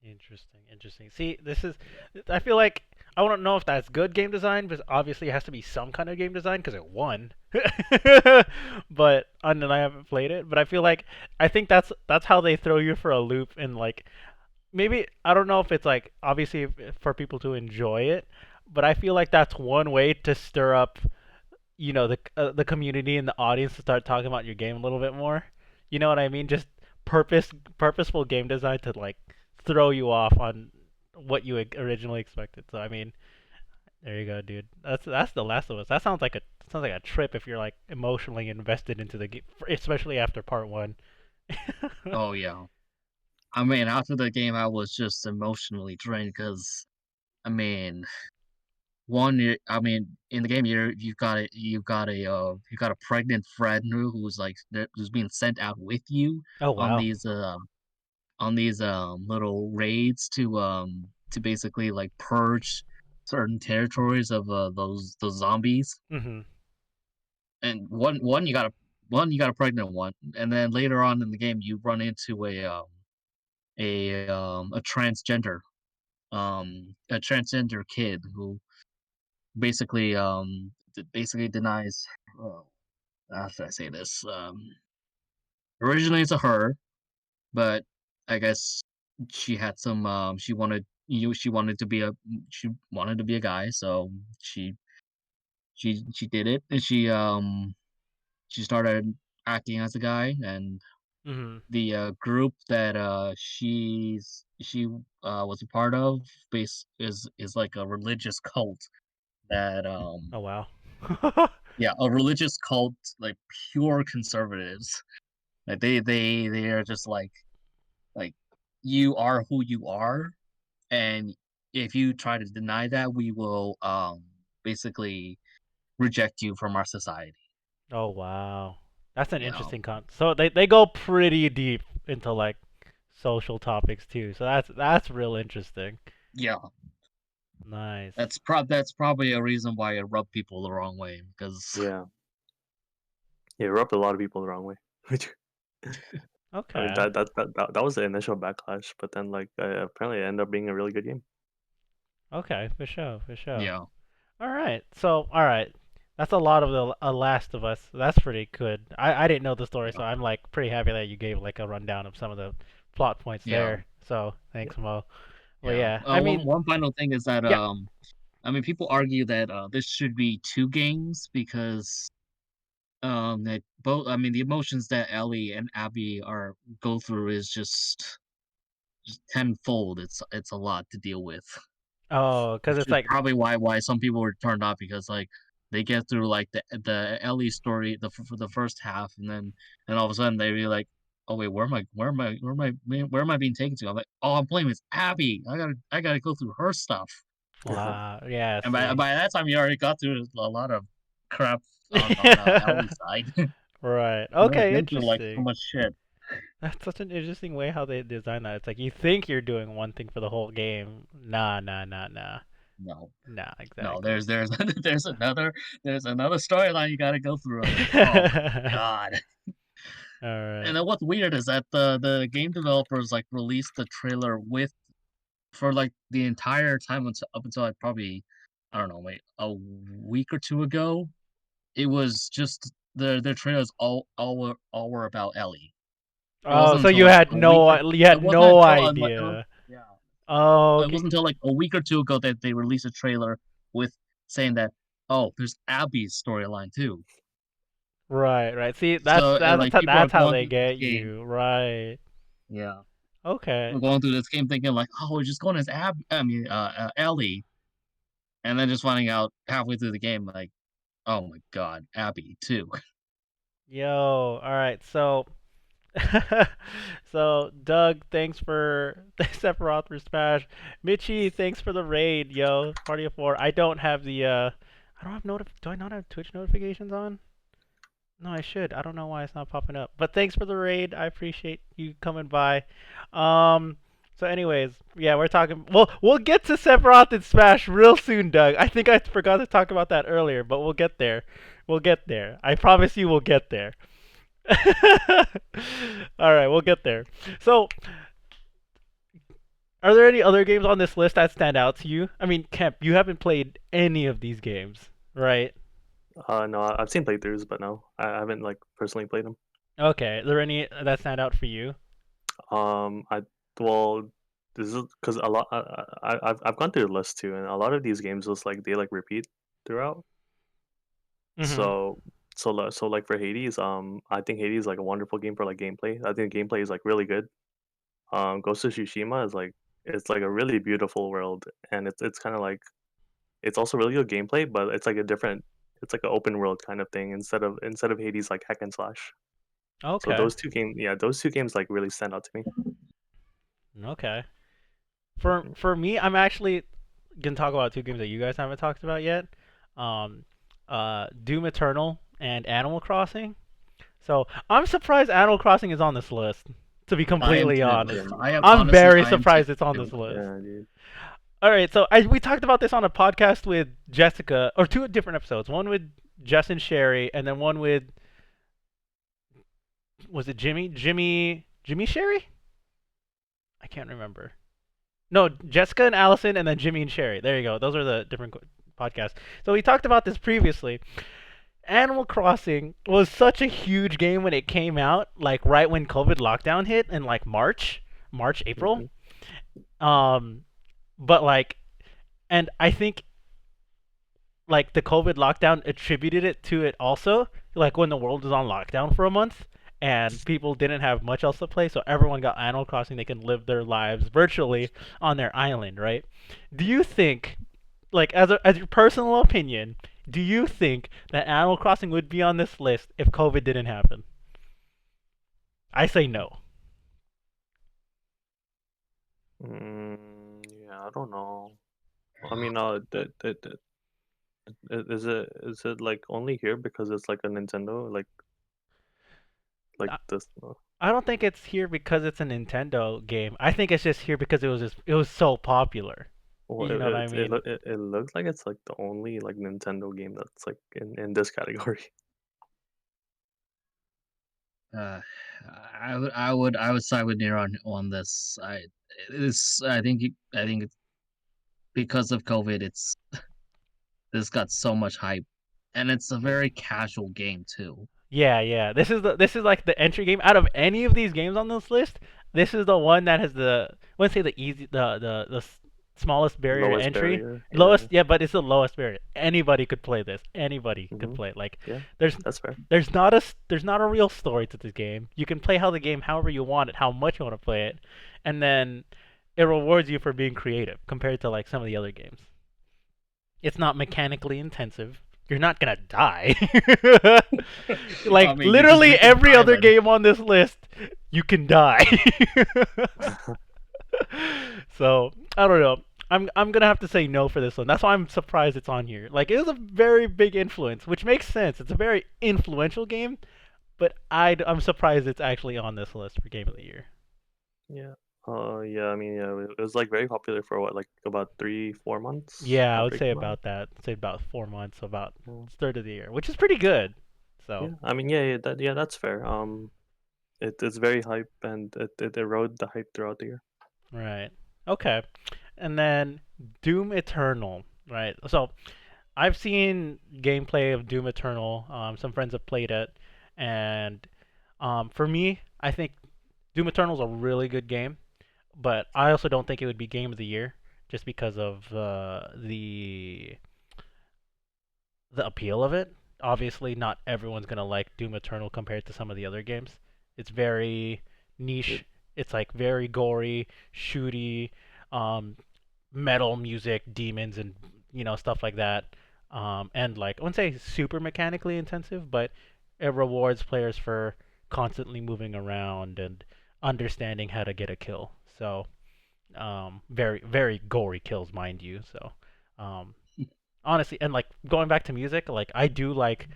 Interesting. See, this is. I feel like I don't know if that's good game design, but obviously it has to be some kind of game design because it won. But and then I haven't played it, but I think that's how they throw you for a loop and like maybe I don't know if it's like obviously for people to enjoy it, but I feel like that's one way to stir up the community and the audience to start talking about your game a little bit more. You know what I mean? Just purposeful game design to like throw you off on what you originally expected. So I mean, there you go, dude. That's The Last of Us. That sounds like a trip if you're like emotionally invested into the game, especially after part one. Oh yeah. I mean, after the game, I was just emotionally drained because, I mean, I mean, in the game, you got a pregnant friend who's like who's being sent out with you Oh on wow. these little raids to basically like purge certain territories of those zombies. Mhm. And one you got a pregnant one, and then later on in the game you run into a transgender kid who basically denies. Oh, how should I say this? Originally it's a her, but I guess she had some. She wanted to be a guy, so she she did it, and she started acting as a guy, and Mhm. the group that she was a part of is like a religious cult that Oh wow. yeah, a religious cult, like pure conservatives. Like they are just like you are who you are, and if you try to deny that, we will basically reject you from our society. Oh wow. That's an You know. interesting So they go pretty deep into like social topics too. So that's real interesting. Yeah, Nice. that's probably a reason why it rubbed people the wrong way because Yeah, yeah, it rubbed a lot of people the wrong way. Which I mean, Okay. that was the initial backlash, but then like apparently it ended up being a really good game. Okay, for sure, for sure. yeah, All right. So, all right. That's a lot of the Last of Us. That's pretty good. I didn't know the story, so yeah, I'm like pretty happy that you gave like a rundown of some of the plot points yeah, there. So, thanks, Mo. Well, yeah. yeah. I mean, One final thing is that yeah. I mean, people argue that this should be two games because that both. I mean, the emotions that Ellie and Abby are go through is just tenfold. It's a lot to deal with. Oh, because Which it's is like, probably why some people were turned off because like they get through like the Ellie story for the first half, and all of a sudden they be like, oh wait, where am I being taken to? I'm like, oh, I'm playing with Abby. I gotta go through her stuff. wow. Yeah. And See. by that time you already got through a lot of crap on Ellie's side. Right. You've Okay. been through like so Interesting. much shit. That's such an interesting way how they design that. It's like you think you're doing one thing for the whole game. Nah, nah, nah, nah. No. Nah, No, exactly. there's another storyline you gotta go through. I'm like, oh my god. All right. And then what's weird is that the game developers like released the trailer with for like the entire time until up until like probably I don't know, wait, a week or two ago. It was just their trailers all were about Ellie. It Oh, wasn't so until you like had a week or you had it wasn't no until idea. yeah, Oh, it okay. wasn't until like a week or two ago that they released a trailer with saying that oh, there's Abby's storyline too. Right, right. See, So and like people are that's how going they through this get game. you. Right. Yeah. Okay. We're going through this game thinking like, "Oh, we're just going as Ellie," and then just finding out halfway through the game like, "Oh my god, Abby too." Yo, all right. So so Doug, thanks for Sephiroth for Smash. Mitchie, thanks for the raid, yo. Party of four. I don't have the I don't have do I not have Twitch notifications on? No, I should. I don't know why it's not popping up. But thanks for the raid. I appreciate you coming by. Um, so anyways, yeah, we're talking. We'll get to Sephiroth and Smash real soon, Doug. I think I forgot to talk about that earlier, but we'll get there. We'll get there. I promise you, we'll get there. All right, we'll get there. So, are there any other games on this list that stand out to you? I mean, Kemp, you haven't played any of these games, right? No, I've seen playthroughs, but no, I haven't like personally played them. Okay. Are there any that stand out for you? I well, this is because a lot. I've gone through the list too, and a lot of these games just like they like repeat throughout. Mm-hmm. So so like for Hades, I think Hades is like a wonderful game for like gameplay. I think gameplay is like really good. Ghost of Tsushima is like it's like a really beautiful world, and it's kind of like it's also really good gameplay, but it's like a different. It's like an open world kind of thing instead of Hades like hack and slash. So Okay. those two games like really stand out to me. Okay. For me, I'm actually gonna talk about two games that you guys haven't talked about yet. Um, Doom Eternal and Animal Crossing. So I'm surprised Animal Crossing is on this list. To be I am completely too. honest, Yeah, I am I'm honestly, very I am surprised it's on too. this list. yeah, dude. All right, so we talked about this on a podcast with Jessica, or two different episodes. One with Jess and Sherry, and then one with, was it Jimmy Sherry? I can't remember. No, Jessica and Allison, and then Jimmy and Sherry. There you go. Those are the different podcasts. So we talked about this previously. Animal Crossing was such a huge game when it came out, like right when COVID lockdown hit in like March, April. Hmm. Um, but like, and I think like the COVID lockdown attributed it to it also, like when the world was on lockdown for a month and people didn't have much else to play, so everyone got Animal Crossing. They can live their lives virtually on their island, right? Do you think, like as your personal opinion, do you think that Animal Crossing would be on this list if COVID didn't happen? I say no. Yeah, I don't know. I mean, is it like only here because it's like a Nintendo like I this? I don't think it's here because it's a Nintendo game. I think it's just here because it was so popular. Well, You know what I mean? it looks like it's like the only like Nintendo game that's like in this category. Uh, I would side with Nero on this. I think it's because of COVID. This got so much hype, and it's a very casual game too. Yeah, yeah. This is like the entry game out of any of these games on this list. This is the one that has the, I wouldn't say the easy smallest barrier to Lowest entry. barrier. Lowest, Yeah. yeah, but it's the lowest barrier. Anybody could play this. Anybody could Hmm. play it. Like Yeah, there's that's fair. there's not a real story to this game. You can play how the game however you want it, how much you want to play it, and then it rewards you for being creative compared to like some of the other games. It's not mechanically intensive. You're not gonna die. I Like mean, literally you can every buy other them. game on this list, you can die. So I don't know. I'm gonna have to say no for this one. That's why I'm surprised it's on here. Like it was a very big influence, which makes sense. It's a very influential game, but I'm surprised it's actually on this list for Game of the Year. Yeah. Yeah. I mean, yeah, it was like very popular for what, like about 3, 4 months Yeah, I would after it say came out. about that. Say about 4 months, about Yeah. third of the year, which is pretty good. So Yeah. I mean, yeah, that's fair. It's very hype and it eroded the hype throughout the year. right, okay, and then Doom Eternal. Right. So I've seen gameplay of Doom Eternal. Some friends have played it, and for me, I think Doom Eternal is a really good game. But I also don't think it would be Game of the Year just because of the appeal of it. Obviously, not everyone's gonna like Doom Eternal compared to some of the other games. It's very It, niche. It's like very gory, shooty, um, metal music, demons, and stuff like that. And like I wouldn't say super mechanically intensive, but it rewards players for constantly moving around and understanding how to get a kill. So very very gory kills, mind you. So um, honestly, and like going back to music, like I do like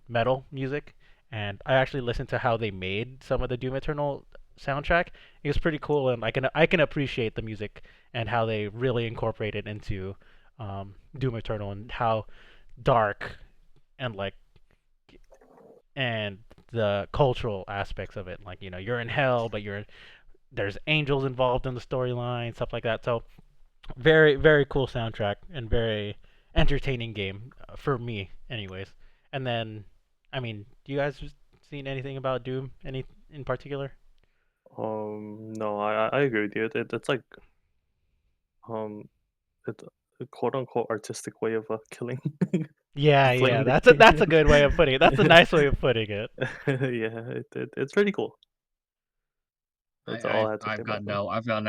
metal music, and I actually listened to how they made some of the Doom Eternal soundtrack. It was pretty cool, and I can appreciate the music and how they really incorporate it into Doom Eternal and how dark and like and the cultural aspects of it. Like you're in hell, but there's angels involved in the storyline, stuff like that. So very very cool soundtrack and very entertaining game for me, anyways. And then, I mean, do you guys seen anything about Doom? Any in particular? no, I agree with you. It's like um, it's a quote unquote artistic way of killing, Yeah, playing yeah, the that's a game. good way of putting it. That's a nice way of putting it. Yeah, it's pretty cool. That's all I had to say about them. I've got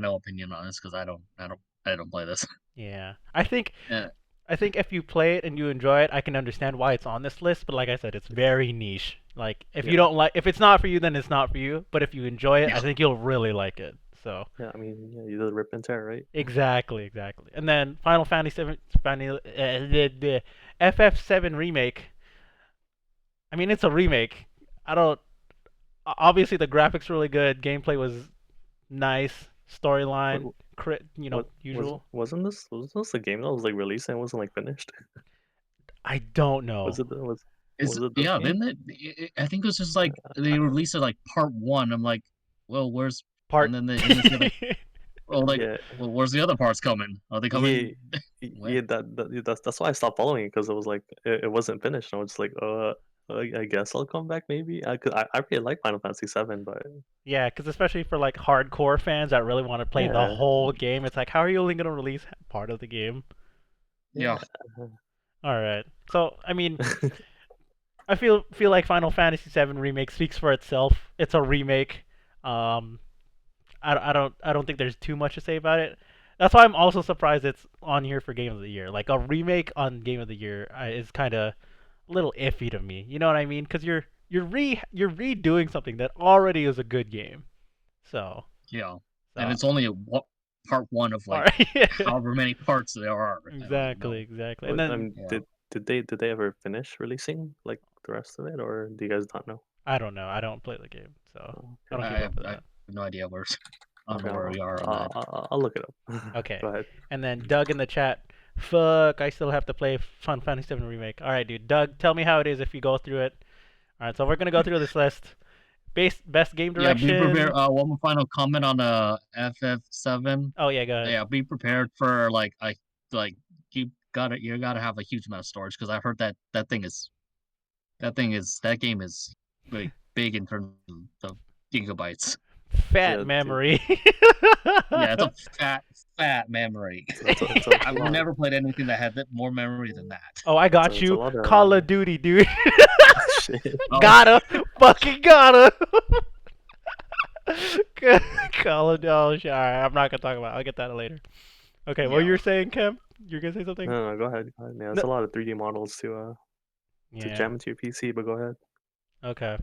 no opinion on this because I don't play this. Yeah, I think if you play it and you enjoy it, I can understand why it's on this list. But like I said, it's very niche. Like if you Yeah, don't like, if it's not for you, then it's not for you. But if you enjoy it, I Yeah, think you'll really like it. So Yeah, I mean, yeah, you did rip and tear, right? exactly, exactly. And then Final Fantasy 7, the FF7 remake. I mean, it's a remake. I don't. Obviously, the graphics were really good. Gameplay was nice. What Storyline, what usual. wasn't this a game that was like released and wasn't like finished? I don't know. Was it was Is was it this yeah, game? didn't I think it was just like they released it like part one. I'm like, well, where's Part. and then say like, well, like, Yeah, well, where's the other parts coming? Are they yeah, coming yeah. when? That's why I stopped following it because it was like it wasn't finished. And I was just like, I guess I'll come back maybe. I really like Final Fantasy 7, but Yeah, because especially for like hardcore fans that really want to play the yeah, whole game, it's like, how are you only gonna release part of the game? Yeah, yeah. All right. So I mean, I feel like Final Fantasy VII remake speaks for itself. It's a remake. Um, I don't think there's too much to say about it. That's why I'm also surprised it's on here for Game of the Year. Like a remake on Game of the Year is kind of a little iffy to me. You know what I mean? Because you're redoing something that already is a good game. So yeah, and so it's only part one of all like right. however many parts there are. I don't even Exactly, know. exactly. And What then Yeah, did they ever finish releasing like the rest of it, or do you guys not know? I don't know. I don't play the game, so Oh, I don't okay, keep up with I have that. no idea where I don't okay, know where we are on that. I'll look it up. Okay. Go ahead. And then Doug in the chat. Fuck, I still have to play Final Fantasy VII Remake. All right, dude. Doug, tell me how it is if you go through it. All right, so we're gonna go through this list. Best game Yeah, be prepared. direction. One more final comment on the FF7. Oh yeah, go ahead. Yeah, be prepared for like you gotta have a huge amount of storage because I heard that game is like big in terms of gigabytes. Fat Yeah, dude, memory. Yeah, it's a fat memory. it's a I've lot. never played anything that had more memory than that. Oh, I got It's a you. lot Call of of Duty, dude. shit. Oh, Gotta. Fucking gotta. Call of Duty. Oh, shit. All right, I'm not gonna talk about it. I'll get that later. Okay, what yeah. you were saying, Kemp? You're gonna say something? No, no, go ahead. Go ahead. Yeah, No. it's a lot of 3D models to Yeah. jam into your PC, but go ahead. Okay.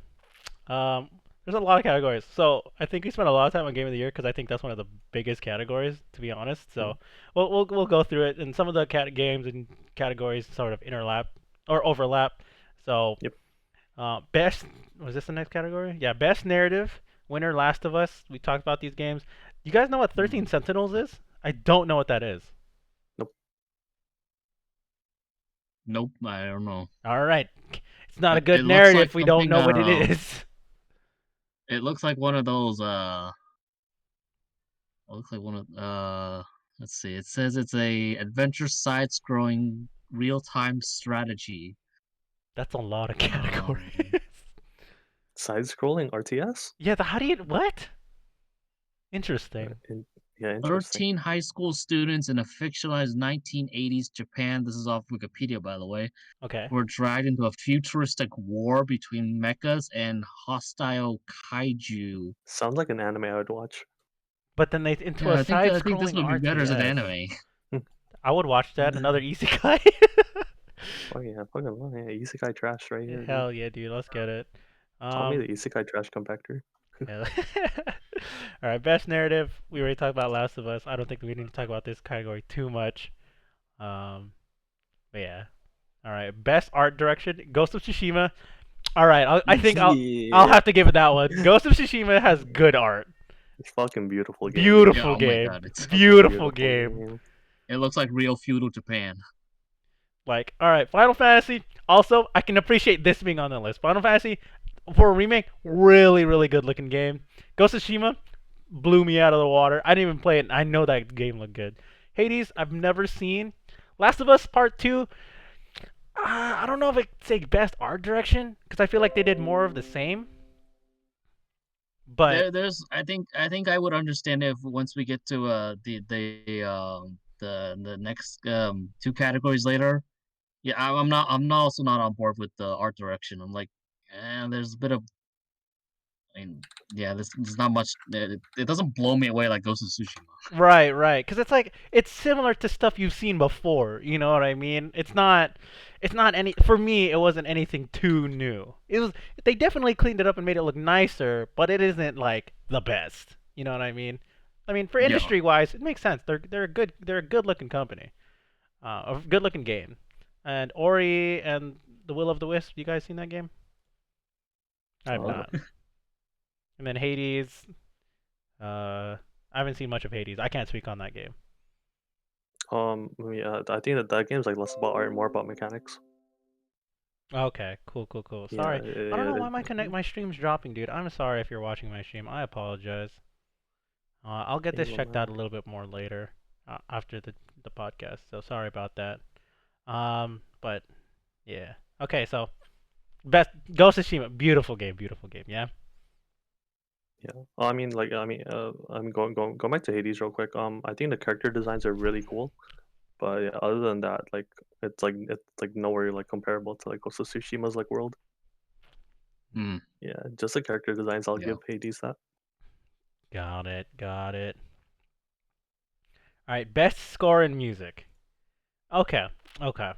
Um, there's a lot of categories. So I think we spent a lot of time on Game of the Year because I think that's one of the biggest categories, to be honest. Mm. So we'll go through it, and some of the games and categories sort of interlap or overlap. So Yep. best was this the next category? Yeah, best narrative winner, Last of Us. We talked about these games. You guys know what 13 Sentinels is? I don't know what that is. Nope. Nope, I don't know. All right, it's not a It, good it looks narrative like if we don't something. know what it is. It looks like one of those. It looks like one of. Let's see. It says it's a adventure side-scrolling real-time strategy. That's a lot of Um, categories. Side-scrolling RTS? Yeah, how do you what? Interesting. Yeah, interesting. 13 high school students in a fictionalized 1980s Japan. This is off Wikipedia, by the way. Okay. Were dragged into a futuristic war between mechas and hostile kaiju. Sounds like an anime I would watch. But then they into Yeah, a I think this side-scrolling would be better as an RTS. anime. I would watch that. Another isekai. Oh yeah, fucking love yeah, isekai trash right here, dude. Hell yeah, dude. Let's get it. Call me the isekai trash compactor. Yeah. All right, best narrative. We already talked about Last of Us. I don't think we need to talk about this category too much. Um, but yeah. All right, best art direction. Ghost of Tsushima. All right, I think I'll Yeah. have to give it that one. Ghost of Tsushima has good art. It's fucking beautiful game. Beautiful Yeah, oh my game. God, it's Fucking Beautiful game. game. It looks like real feudal Japan. Like, all right, Final Fantasy. Also, I can appreciate this being on the list. Final Fantasy for a remake, really, really good looking game. Ghost of Tsushima blew me out of the water. I didn't even play it. And I know that game looked good. Hades, I've never seen. Last of Us Part Two. I don't know if I'd say best art direction because I feel like they did more of the same. But There's I think I would understand if once we get to the next two categories later. Yeah, I'm not also not on board with the art direction. I'm like, there's a bit of I mean, yeah, there's not much. It doesn't blow me away like Ghost of Tsushima. right, because it's like it's similar to stuff you've seen before. You know what I mean? It's not any. For me, it wasn't anything too new. It was. They definitely cleaned it up and made it look nicer, but it isn't like the best. You know what I mean? I mean, for Yeah. industry wise, it makes sense. They're a good looking company, a good looking game. And Ori and the Will of the Wisp. You guys seen that game? I have Uh, not. And then Hades. I haven't seen much of Hades. I can't speak on that game. yeah, I think that game's like less about art and more about mechanics. Okay, cool, cool, cool. Yeah, Sorry, I don't know why my stream's dropping, dude. I'm sorry if you're watching my stream. I apologize. I'll get this checked out a little bit more later, after the podcast. So sorry about that. But yeah. Okay, so best Ghost of Tsushima, beautiful game, beautiful game. Yeah. yeah. Well, going back to Hades real quick. I think the character designs are really cool, but yeah, other than that, like it's like nowhere like comparable to like Ghost of Tsushima's like world. Mm, Yeah, just the character designs, I'll yeah. give Hades that. Got it. Got it. All right, best score in music. Okay. Okay.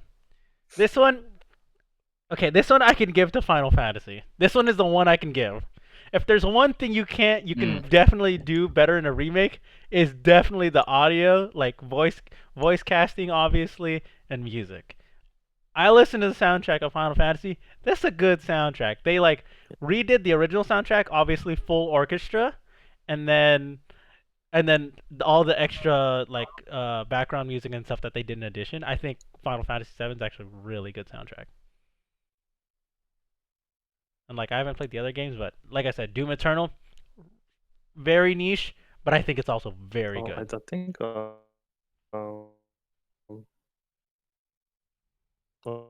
This one. Okay, this one I can give to Final Fantasy. This one is the one I can give. If there's one thing you can Mm, definitely do better in a remake, is definitely the audio, like voice casting, obviously, and music. I listened to the soundtrack of Final Fantasy. That's a good soundtrack. They like redid the original soundtrack, obviously full orchestra, and then all the extra like background music and stuff that they did in addition. I think Final Fantasy VII is actually a really good soundtrack. And like I haven't played the other games, but like I said, Doom Eternal, very niche, but I think it's also very Oh, I good. think um, oh, oh,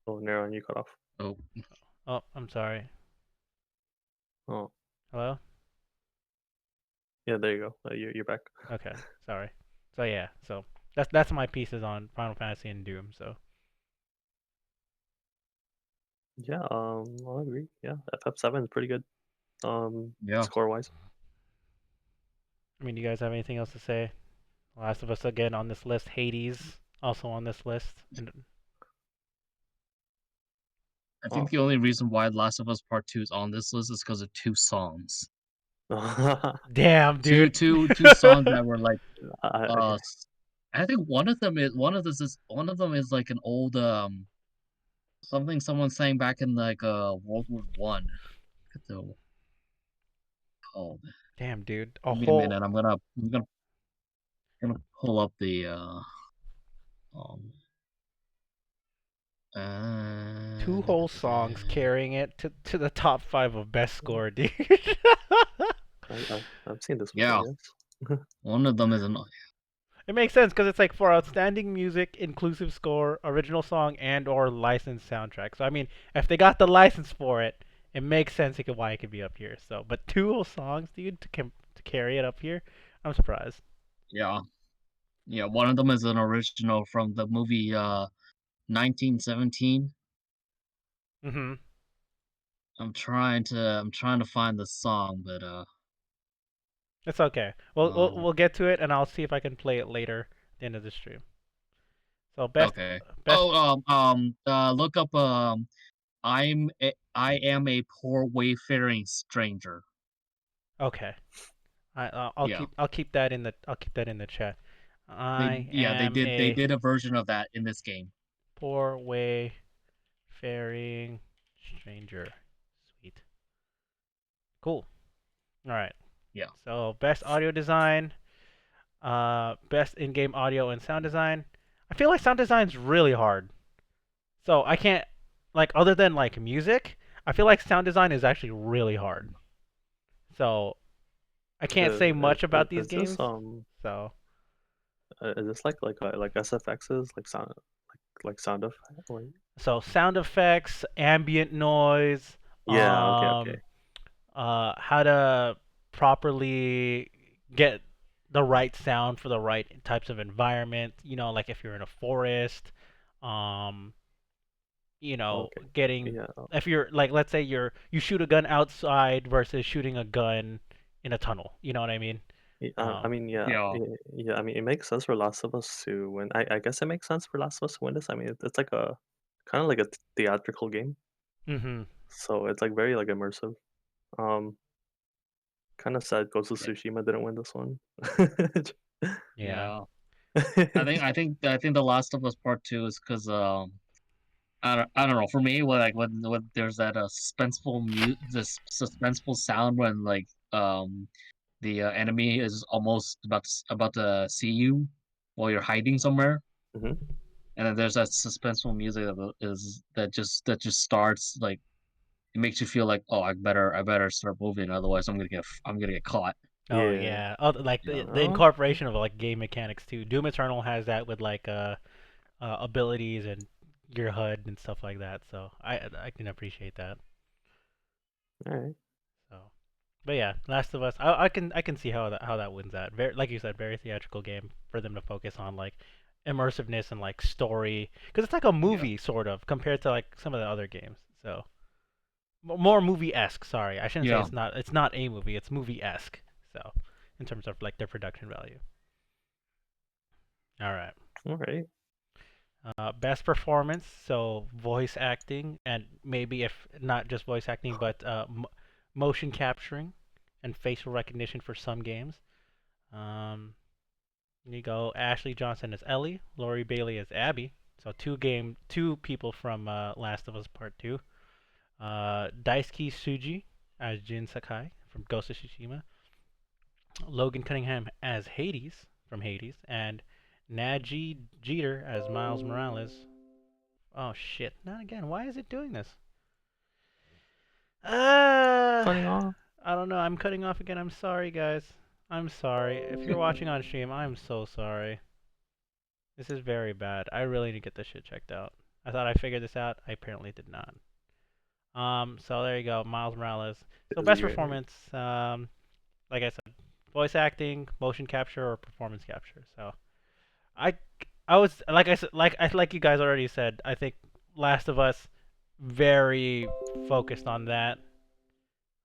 Neron, you cut off. oh, Oh, I'm sorry. Oh, Hello? yeah, there you go. You're back. Okay, sorry. So yeah, so that's my pieces on Final Fantasy and Doom. So Yeah, I'll agree. Yeah, FF7 is pretty good. yeah. Score wise. I mean, do you guys have anything else to say? Last of Us again on this list. Hades also on this list. And I think Oh, the only reason why Last of Us Part 2 is on this list is because of two songs. damn, Two, dude. two, two songs that were like I I think one of them is like an old something someone sang back in like World War One. What the called? Damn, dude. A Give me a whole minute. I'm gonna pull up the um two da, da, whole da, songs da. carrying it to the top five of best score, dude. I've seen this before. Yeah, Yes. one of them is an It makes sense because it's like for outstanding music, inclusive score, original song, and or licensed soundtrack. So I mean, if they got the license for it, it makes sense why it could be up here. So, but two whole songs, dude, to carry it up here, I'm surprised. yeah. Yeah, one of them is an original from the movie 1917. Mhm. I'm trying to find the song, but It's okay. um We'll get to it, and I'll see if I can play it later at the end of the stream. So okay. best. Look up I am a poor wayfaring stranger. Okay. Yeah. I'll keep that in the chat. They I yeah, they am did they a did a version of that in this game. poor wayfaring stranger. Sweet. Cool. All right. Yeah. So best audio design, best in-game audio and sound design. I feel like sound design's really hard. So I can't like other than like music, I feel like sound design is actually really hard. So I can't say much about these Is this games. So is this like SFX's like sound effect? Like, sound effects, ambient noise, yeah. Okay. um, Okay. how to properly get the right sound for the right types of environment. You know, like if you're in a forest, um, Okay. getting Yeah. if you're like let's say you shoot a gun outside versus shooting a gun in a tunnel. You know what I mean? I Um, mean, yeah, Yeah. yeah. I mean, it makes sense for Last of Us to win. I guess it makes sense for Last of Us to win this. I mean, it's like a kind of like a theatrical game, mhm. so it's like very like immersive. Um, Kind of sad Ghost of Yeah. Tsushima didn't win this one. Yeah. Yeah. I think The Last of Us Part Two is because I don't know. For me, when there's that suspenseful sound when the enemy is almost about to see you while you're hiding somewhere, Mhm. and then there's that suspenseful music that just starts like it makes you feel like, oh, I better start moving, otherwise I'm gonna get caught. Oh Yeah. yeah. Oh, like Yeah. the incorporation of like game mechanics too. Doom Eternal has that with like abilities and your HUD and stuff like that. So I can appreciate that. All right. So, but yeah, Last of Us. I can see how that wins that. Very, like you said, very theatrical game for them to focus on like immersiveness and like story because it's like a Yeah. movie sort of compared to like some of the other games. So more movie-esque. Sorry, I shouldn't say Yeah. it's not a movie. It's movie-esque. So in terms of like their production value. All right. All right. Best performance, so voice acting, and maybe if not just voice acting, but motion capturing and facial recognition for some games. Um, you go Ashley Johnson as Ellie, Lori Bailey as Abby. So two people from Last of Us Part Two. Daisuke Tsuji as Jin Sakai from Ghost of Tsushima. Logan Cunningham as Hades from Hades, and Naji Jeter as Miles Morales. Oh shit! Not again. Why is it doing this? Uh, Cutting off. I don't know. I'm cutting off again. I'm sorry, guys. I'm sorry. If you're watching on stream, I'm so sorry. This is very bad. I really need to get this shit checked out. I thought I figured this out. I apparently did not. So there you go, Miles Morales. So best Zero. performance, like I said, voice acting, motion capture, or performance capture. So I, I was like I said, like you guys already said. I think Last of Us very focused on that.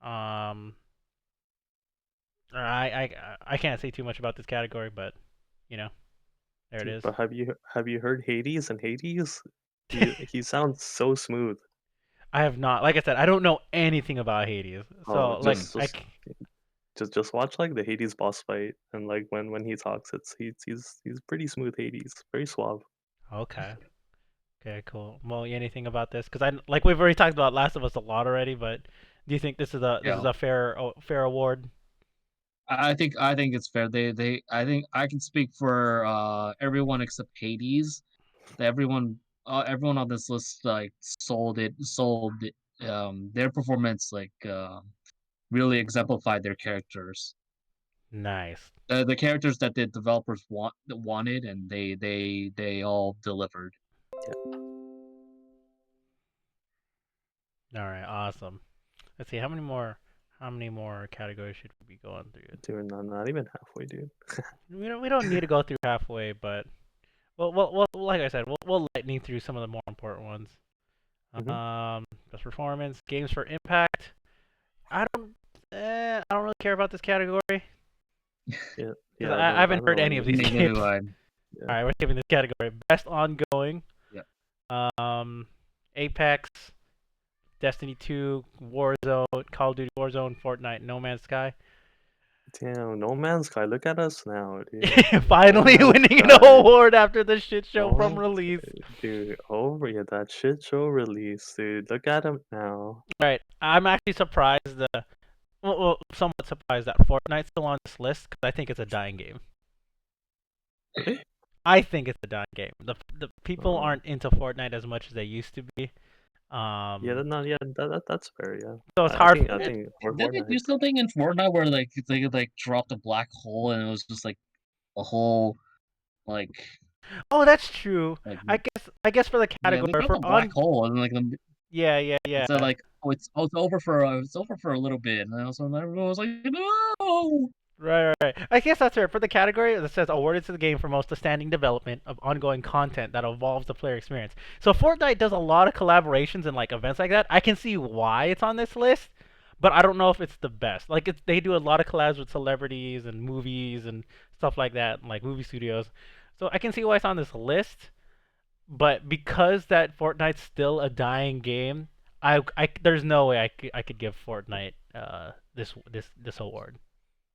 Um, I can't say too much about this category, but you know, there it Dude, is. but have you heard Hades and Hades? He sounds so smooth. I have not, like I said, I don't know anything about Hades, Oh, so like just just watch like the Hades boss fight, and like when he talks, he's pretty smooth Hades, very suave. okay. Okay, cool. Well, anything about this? Because I like we've already talked about Last of Us a lot already, but do you think this is Yeah. a fair award? I think it's fair. I think I can speak for everyone except Hades. Everyone on this list like sold it, their performance really exemplified their characters. Nice. The characters that the developers wanted, and they all delivered. All right, awesome. Let's see how many more categories should we be going through? Dude, not even halfway, dude. We don't need to go through halfway, but well like I said, we'll lightning through some of the more important ones. Hmm. Best performance, games for impact. I don't really care about this category Yeah, because yeah, I haven't I don't heard know any of these Neither games. do I. Yeah. All right, we're skipping this category. Best ongoing. Yeah. Apex, Destiny 2, Warzone, Call of Duty Warzone, Fortnite, No Man's Sky. Damn, No Man's Sky, look at us now, dude. No Finally Man's winning an Sky. award after the shit show from Oh, release. dude, over yeah, that shit show release, dude. Look at him now. Right, I'm actually surprised. Somewhat surprised that Fortnite's still on this list because I think it's a dying game. Really? I think it's a dying game. The people Oh. aren't into Fortnite as much as they used to be. Yeah, no, yeah, that's fair, yeah. So it's I hard. think for Did they do Fortnite. something in Fortnite where they could dropped a black hole and it was just like a whole like Oh, that's true. like I guess for the yeah, they category dropped for a on. black hole and Yeah. it's like it's over for a little bit, and then also everyone was like, no. Right. I guess that's fair. For the category that says awarded to the game for most outstanding development of ongoing content that evolves the player experience. So Fortnite does a lot of collaborations and like events like that. I can see why it's on this list, but I don't know if it's the best. Like they do a lot of collabs with celebrities and movies and stuff like that, like movie studios. So I can see why it's on this list, but because that Fortnite's still a dying game, I there's no way I could give Fortnite this award,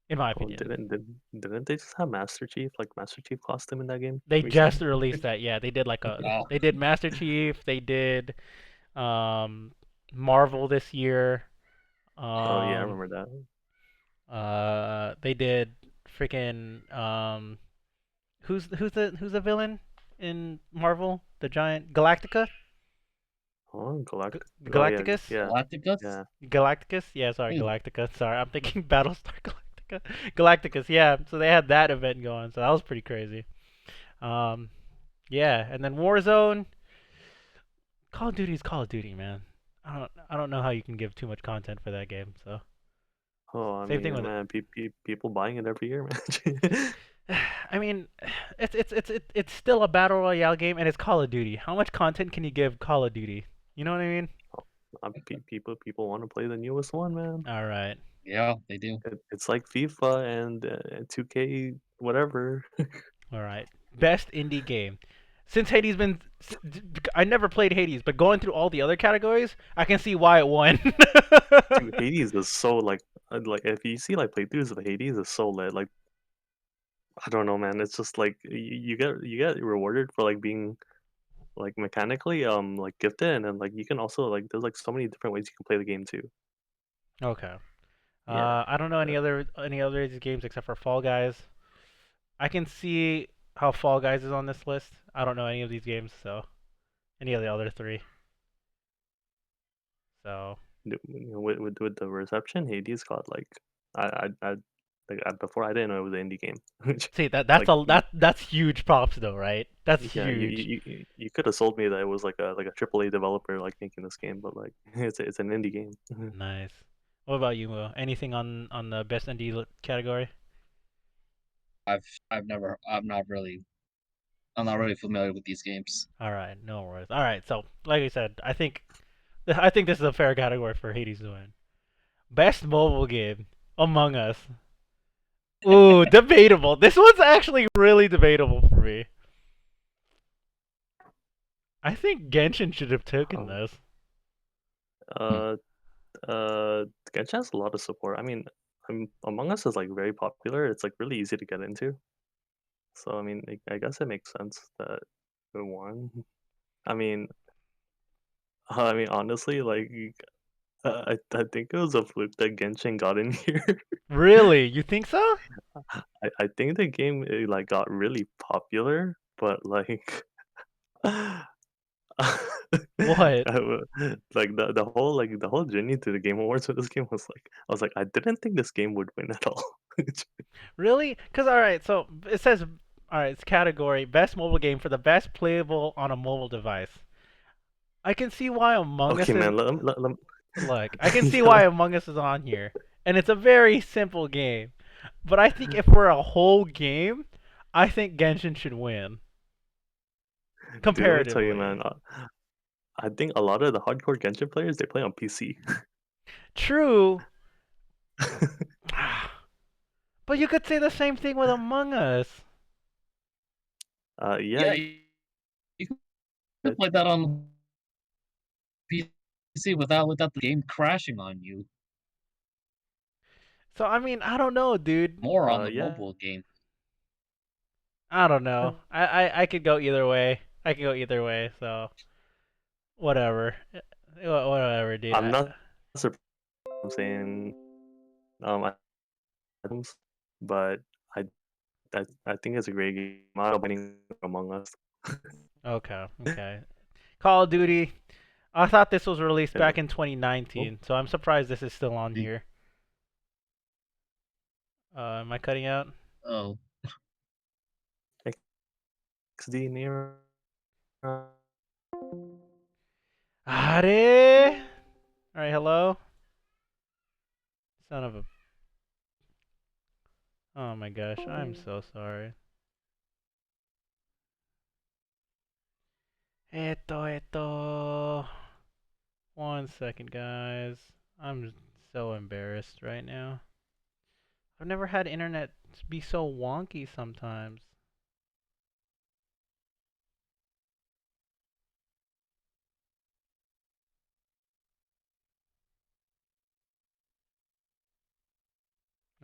in my Oh, opinion. didn't they just have Master Chief, like Master Chief costume in that game They just recently? released that. Yeah, they did Oh, they did Master Chief. They did um, Marvel this year. Oh yeah, I Um, remember that. they did freaking who's the villain in Marvel? The giant Galactica? Oh, G- Oh yeah, Galacticus? yeah, Galacticus? yeah. Galacticus? Yeah, sorry, Hmm. Galactica. Sorry, I'm thinking Battlestar Galactica. Galacticus, yeah. So they had that event going, so that was pretty crazy. Um, yeah, and then Warzone. Call of Duty's Call of Duty, man. I don't know how you can give too much content for that game. So Oh, I same thing mean, with man, people buying it every year, man. I mean, it's still a battle royale game and it's Call of Duty. How much content can you give Call of Duty? You know what I mean? People want to play the newest one, man. All right, Yeah, they do. It's like FIFA and 2K, whatever. all right. Best indie game. Since Hades been, I never played Hades, but going through all the other categories, I can see why it won. Dude, Hades is so like if you see like playthroughs of Hades, is so lit. Like I don't know, man. It's just like you get rewarded for like being like mechanically like gifted, and then like you can also like there's like so many different ways you can play the game too. Okay. Yeah. I don't know any other of these games except for Fall Guys. I can see how Fall Guys is on this list. I don't know any of these games, so any of the other three. So With the reception, Hades got like I like before I didn't know it was an indie game. Which, see that's like that's huge props though, right? That's yeah, huge. you could have sold me that it was like a AAA developer like making this game, but like it's an indie game. Nice. What about you, Mo? Anything on the best indie category? I've I'm not really familiar with these games. All right, no worries. All right, so like I said, I think this is a fair category for Hades to win. Best mobile game, Among Us. Ooh, debatable. This one's actually really debatable for me. I think Genshin should have taken Um, this. Hmm. uh, Genshin has a lot of support. I mean, Among Us is like very popular. It's like really easy to get into. So I mean, I guess it makes sense that it won. I mean, honestly, like I think it was a fluke that Genshin got in here. Really? You think so? I think the game like got really popular, but like What? like the whole journey to the Game Awards with this game was like I was like I didn't think this game would win at all. Really? Because, all right, so it says, all right, it's category best mobile game for the best playable on a mobile device. I can see why Among Okay, Us is. man. Let Look, I can see yeah, why Among Us is on here. And it's a very simple game. But I think if we're a whole game, I think Genshin should win. dude. Let me tell you, Comparatively. man. I think a lot of the hardcore Genshin players they play on PC. True. But you could say the same thing with Among Us. Yeah, Yeah, you you could could. play that on PC without the game crashing on you. So, I mean, I don't know, dude. More on the Yeah. mobile game. I don't know. I could go either way. I could go either way, so whatever. Whatever, dude. I'm not surprised. I'm saying I but I I think it's a great game. I'm not winning Among Us. Okay, okay. Call of Duty. I thought this was released Yeah. back in Cool. 2019, so I'm surprised this is still on here. Am I cutting out? Oh, XD near. Are? All right, hello. Son of a. Oh my gosh, I'm so sorry. Esto. 1 second, guys. I'm so embarrassed right now. I've never had internet be so wonky sometimes.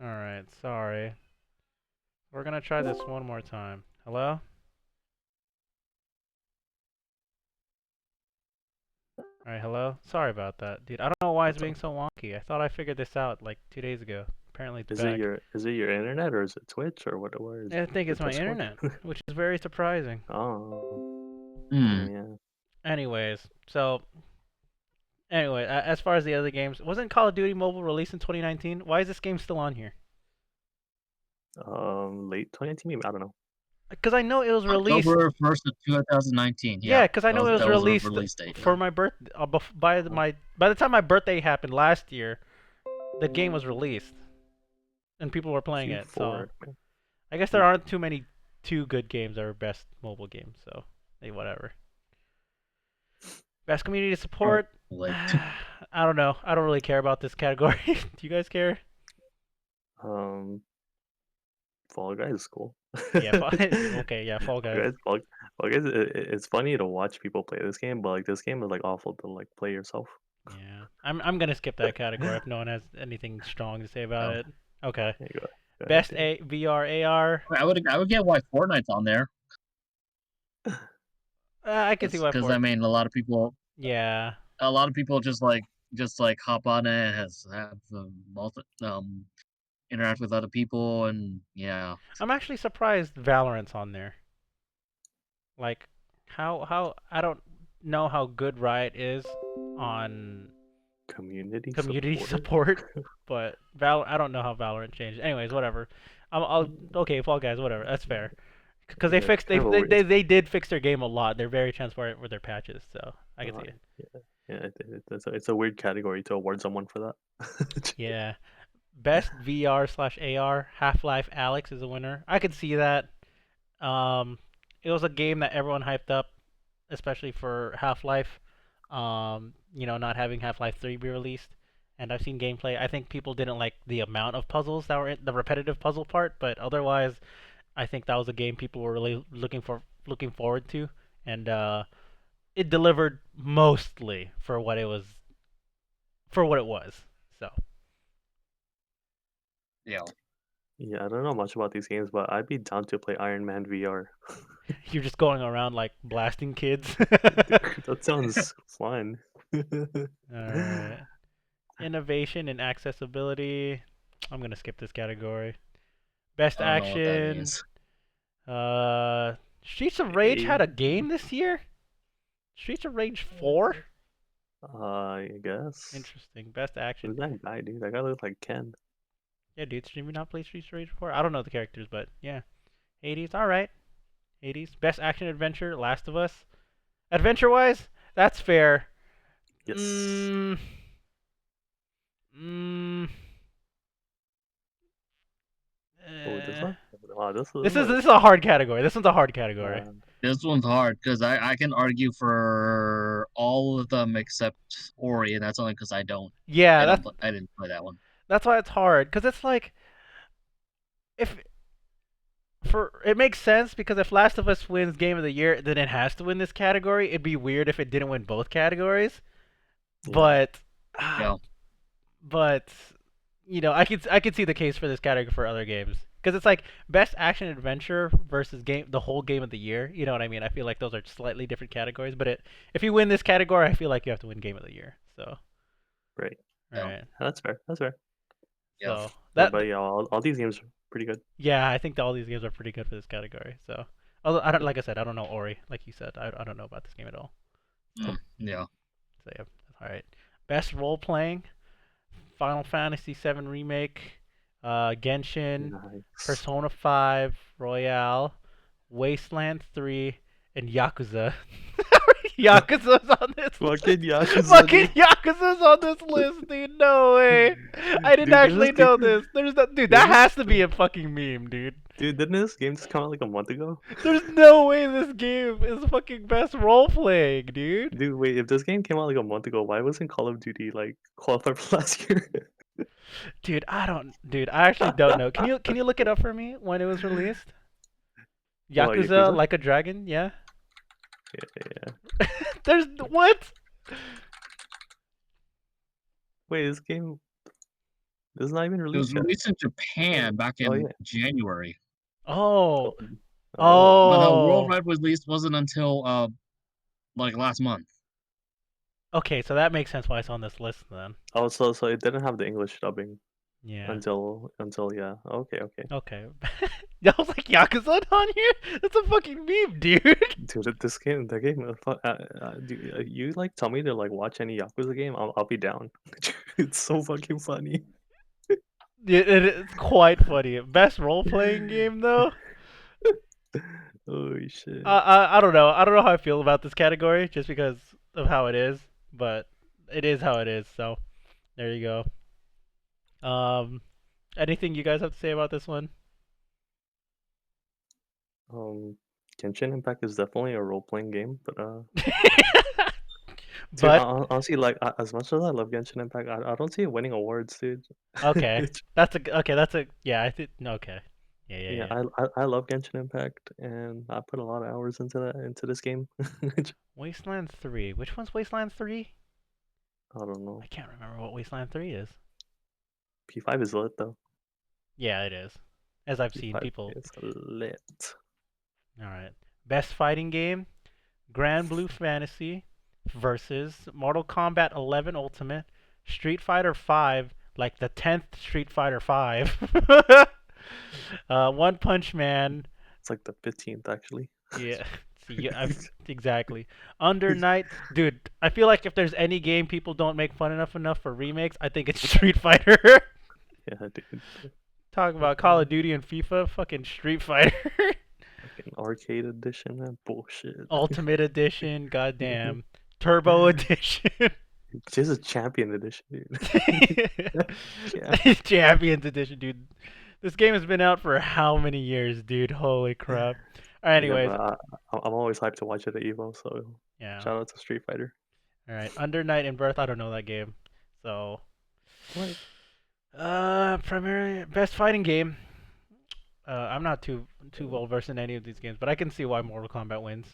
Alright, sorry. We're gonna try this one more time. Hello? Alright, hello? Sorry about that, dude. I don't know why it's That's being all. so wonky. I thought I figured this out like 2 days ago. Apparently it's back. Is it your internet or is it Twitch or what? Where is I think it? it's my Discord? internet, which is very surprising. Oh, Hmm. yeah. Anyways, so anyway, as far as the other games, wasn't Call of Duty Mobile released in 2019? Why is this game still on here? Late 2019, maybe. I don't know. Because I know it was released. October 1st of 2019. Yeah, Yeah, because I know it was that was a released release date. for my birth. By the time my birthday happened last year, the game was released and people were playing it. So Q4. Man. I guess there aren't too many too good games that are best mobile games. So hey, whatever. Best community support. Like, I don't know. I don't really care about this category. Do you guys care? Um, Fall Guys is cool. Yeah. Okay. Yeah. Fall Guys. Fall Guys. It's funny to watch people play this game, but like this game is like awful to like play yourself. Yeah. I'm gonna skip that category if no one has anything strong to say about Oh. it. Okay. There you go. Go Best ahead, VR AR. I would get why Fortnite's on there. I can see why Because I mean, Yeah. a lot of people just like hop on it, have interact with other people, and yeah. I'm actually surprised Valorant's on there. Like, how I don't know how good Riot is on community support, but I don't know how Valorant changed. Anyways, whatever. Okay, Fall Guys, whatever. That's fair. Because Yeah, it's kind of a weird. they did fix their game a lot. They're very transparent with their patches, so I can see it. Yeah, it's a weird category to award someone for that. Yeah. Best VR/AR, Half-Life Alyx is a winner. I could see that. Um, it was a game that everyone hyped up, especially for Half-Life. Not having Half-Life 3 be released, and I've seen gameplay. I think people didn't like the amount of puzzles that were in the repetitive puzzle part, but otherwise, I think that was a game people were really looking forward to, and it delivered mostly for what it was. So. Yeah. Yeah, I don't know much about these games, but I'd be down to play Iron Man VR. You're just going around like blasting kids. That sounds fun. Alright. Innovation and accessibility. I'm gonna skip this category. Best I don't know what that action. means. Streets of Rage had a game this year? Streets of Rage 4? I guess. Interesting. Best action. Who's that guy, dude? That guy looks like Ken. Yeah, dude, did you not play Streets of Rage 4? I don't know the characters, but yeah. 80s, alright. 80s. Best action adventure, Last of Us. Adventure wise, that's fair. Yes. Oh, this one? Wow, This is a hard category. This one's a hard category. This one's hard because I can argue for all of them except Ori, and that's only because I don't. Yeah, I didn't play that one. That's why it's hard, because it's like it makes sense because if Last of Us wins Game of the Year, then it has to win this category. It'd be weird if it didn't win both categories. Yeah. But I could see the case for this category for other games because it's like best action adventure versus the whole Game of the Year. You know what I mean? I feel like those are slightly different categories. But if you win this category, I feel like you have to win Game of the Year. So. Right. All right. That's fair. So but yeah, all these games are pretty good. Yeah, I think all these games are pretty good for this category. So, although like I said, I don't know Ori, like you said, I don't know about this game at all. Yeah. So yeah, all right. Best role playing: Final Fantasy VII Remake, Genshin, Nice. Persona 5 Royale, Wasteland 3, and Yakuza. Yakuza's on this Fucking list. Yakuza. Fucking Yakuza's on this list, dude. No way. I didn't actually know this. Dude, that has to be a fucking meme, dude. Dude, didn't this game just come out like a month ago? There's no way this game is fucking best role playing, dude. Dude, wait, if this game came out like a month ago, why wasn't Call of Duty like qualified for last year? Dude, I actually don't know. Can you look it up for me when it was released? Yakuza Like a Dragon, yeah? Yeah. There's what? Wait, this game This is not even It was released yet. released in Japan back Oh in yeah. January, Oh, Oh. but the oh. worldwide release wasn't until like last month. Okay, so that makes sense why it's on this list then. Oh, so it didn't have the English dubbing Yeah. until yeah. Okay. Okay. That was like Yakuza on here? That's a fucking meme, dude. Dude, that game, you like tell me to like watch any Yakuza game, I'll be down. It's so fucking funny. It's quite funny. Best role playing game though? Holy shit. I don't know. I don't know how I feel about this category just because of how it is, but it is how it is. So there you go. Anything you guys have to say about this one? Genshin Impact is definitely a role playing game, but dude, But honestly, like as much as I love Genshin Impact, I don't see it winning awards, dude. okay, It's- that's a yeah. I think okay. Yeah, yeah, yeah, yeah. I love Genshin Impact, and I put a lot of hours into this game. Wasteland 3. Which one's Wasteland 3? I don't I know. can't remember what Wasteland 3 is. P5 is lit though. Yeah, it is. As I've seen P5 people. is lit. All right. Best fighting game: Grand Blue Fantasy versus Mortal Kombat 11 Ultimate, Street Fighter 5, like the 10th Street Fighter 5. One Punch Man. It's like the 15th actually. Yeah. See, exactly. Under Night, dude. I feel like if there's any game people don't make fun enough for remakes, I think it's Street Fighter. Yeah, dude. Talk about Call of Duty and FIFA, fucking Street Fighter. Like an arcade edition, bullshit. Ultimate Edition, goddamn. Turbo Edition. Just a champion edition, dude. Yeah. Champions Edition, dude. This game has been out for how many years, dude? Holy crap. Yeah, Anyways, but I'm always hyped to watch it at Evo, so yeah. shout out to Street Fighter. All right, Under Night and Birth. I don't know that game, so. What? Primarily best fighting game. I'm not too well versed in any of these games, but I can see why Mortal Kombat wins.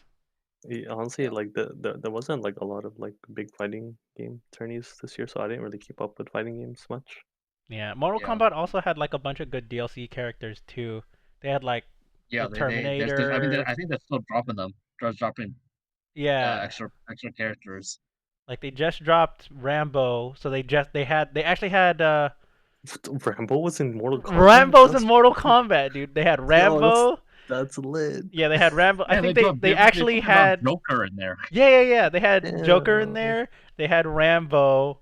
Honestly, like there wasn't like a lot of like big fighting game tourneys this year, so I didn't really keep up with fighting games much. Yeah, Mortal Yeah. Kombat also had like a bunch of good DLC characters too. They had like Yeah, the I mean, Terminator. I think they're still dropping them. Dropping Yeah, extra characters. like they just dropped Rambo, so they actually had Rambo was in Mortal Kombat. Rambo's in Mortal Kombat, dude. They had Yo, Rambo. that's lit. Yeah, they had Rambo. I Yeah, think dropped- they actually fucking dropped had Joker in there. yeah. They had Joker in Damn. there. They had Rambo,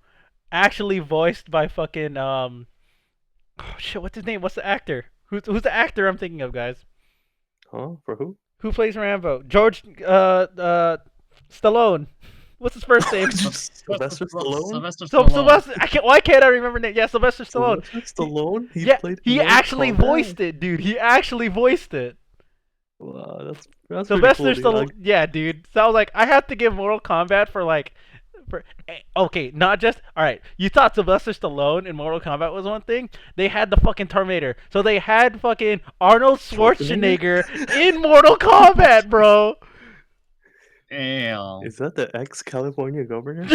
actually voiced by fucking oh shit, what's his name? What's the actor? Who's the actor I'm thinking of, guys? Huh? For who? Who plays Rambo? George Stallone. What's his first name? Sylvester Stallone. Sylvester So Stallone. Sylvester. Why can't I remember name? Yeah, Sylvester Stallone. Sylvester Stallone. He actually voiced it, dude. He actually voiced it. Wow, that's Sylvester pretty cool, dude. Stallone. Yeah, dude. So I was like, I have to give Mortal Kombat okay, not just all right. You thought Sylvester Stallone in Mortal Kombat was one thing. They had the fucking Terminator, so they had fucking Arnold Schwarzenegger in Mortal Kombat, bro. Damn. Is that the ex-California governor?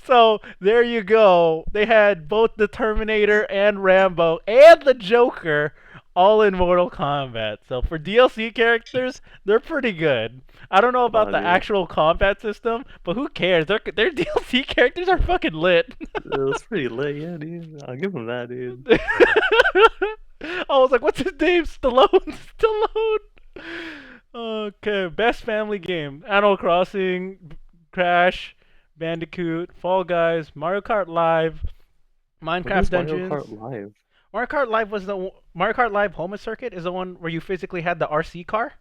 So there you go. They had both the Terminator and Rambo and the Joker all in Mortal Kombat. So for DLC characters, they're pretty good. I don't know about the dude. actual combat system, but who cares? Their DLC characters are fucking lit. That's pretty lit, yeah, dude. I'll give him that, dude. I was like, what's his name? Stallone. Stallone. Okay, best family game: Animal Crossing, Crash Bandicoot, Fall Guys, Mario Kart Live, What Minecraft is Dungeons. Mario Kart Live? Mario Kart Live was Mario Kart Live Home Circuit is the one where you physically had the RC car,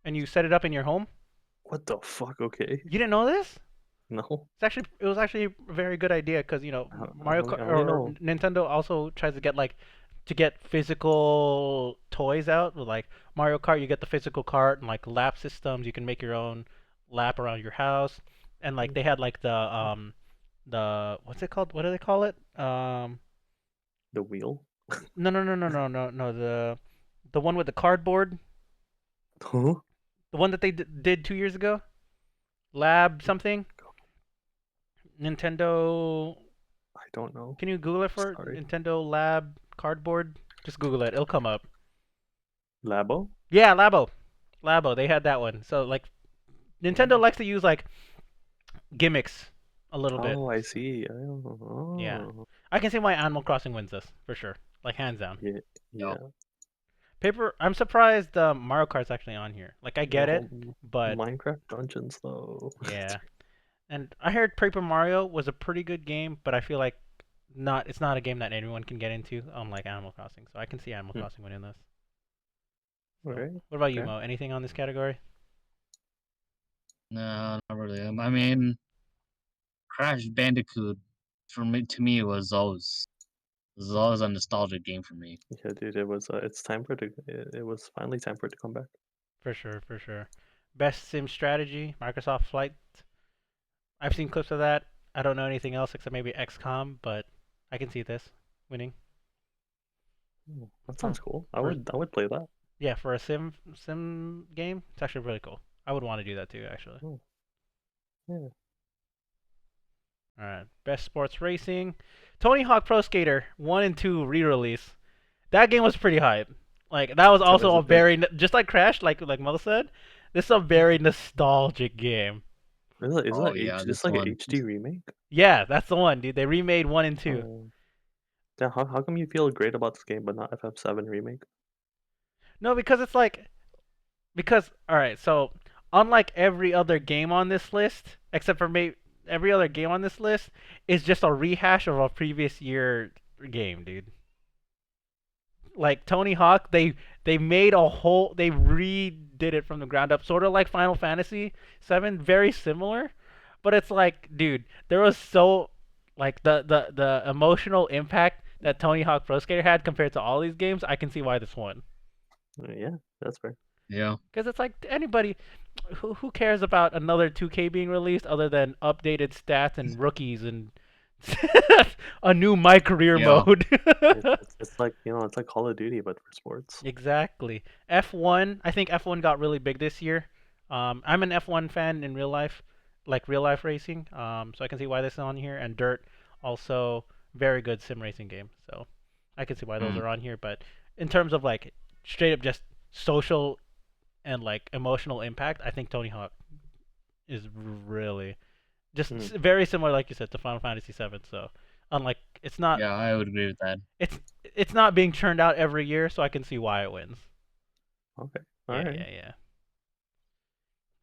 and you set it up in your home. What the fuck? Okay. You didn't know this? No. It was actually a very good idea because Mario Kart I only or know. Nintendo also tries to get physical toys out. With like Mario Kart, you get the physical cart and like lap systems. You can make your own lap around your house, and like they had like the what's it called? What do they call it? The wheel? No. The one with the cardboard. Huh? The one that they did 2 years ago. Lab something. Nintendo. I don't know. Can you Google it for Sorry. Nintendo Lab cardboard? Just Google it. It'll come up. Labo? Yeah, Labo. Labo. They had that one. So like Nintendo likes to use like gimmicks a little bit. Oh, I see. Oh, Yeah. I can see why Animal Crossing wins this for sure. Like hands down. yeah, yeah. Paper. I'm surprised Mario Kart's actually on here. Like I get it, but Minecraft Dungeons though. yeah. And I heard Paper Mario was a pretty good game, but I feel like it's not a game that anyone can get into, unlike Animal Crossing. So I can see Animal Crossing winning this. So, Okay. what about you, Okay. Mo? Anything on this category? No, not really. I mean, Crash Bandicoot to me was always a nostalgic game for me. Yeah, dude, it was. It's time for it. It was finally time for it to come back. For sure, for sure. Best sim strategy, Microsoft Flight. I've seen clips of that. I don't know anything else except maybe XCOM, but I can see this winning. That sounds cool. I for- would play that. Yeah, for a sim game, it's actually really cool. I would want to do that too, actually. Oh. Yeah. All right, best sports racing, Tony Hawk Pro Skater 1 and 2 re-release. That game was pretty hype. Like that was also a very just like Crash, like Mother said. This is a very nostalgic game. Is it Oh, like yeah, just this like an one. HD remake? Yeah, that's the one, dude. They remade 1 and 2. Oh. Yeah, how come you feel great about this game but not FF7 remake? No, because it's like all right, so unlike every other game on this list, except for maybe every other game on this list is just a rehash of a previous year game, dude. Like Tony Hawk, they made a whole they redid it from the ground up, sort of like Final Fantasy 7, very similar, but it's like, dude, there was so like the emotional impact that Tony Hawk Pro Skater had compared to all these games. I can see why this won. Yeah, that's fair. Yeah. Because it's like anybody who cares about another 2K being released other than updated stats and rookies and a new my career Yeah. mode. It's like it's like Call of Duty but for sports. Exactly. F1, I think F1 got really big this year. I'm an F1 fan in real life, like real life racing. So I can see why this is on here. And Dirt, also very good sim racing game. So I can see why those Mm. are on here. But in terms of like straight up just social and like emotional impact, I think Tony Hawk is really just very similar, like you said, to Final Fantasy VII. So unlike it's not Yeah, I would agree with that. it's not being churned out every year, so I can see why it wins. Okay. Yeah, Alright. yeah.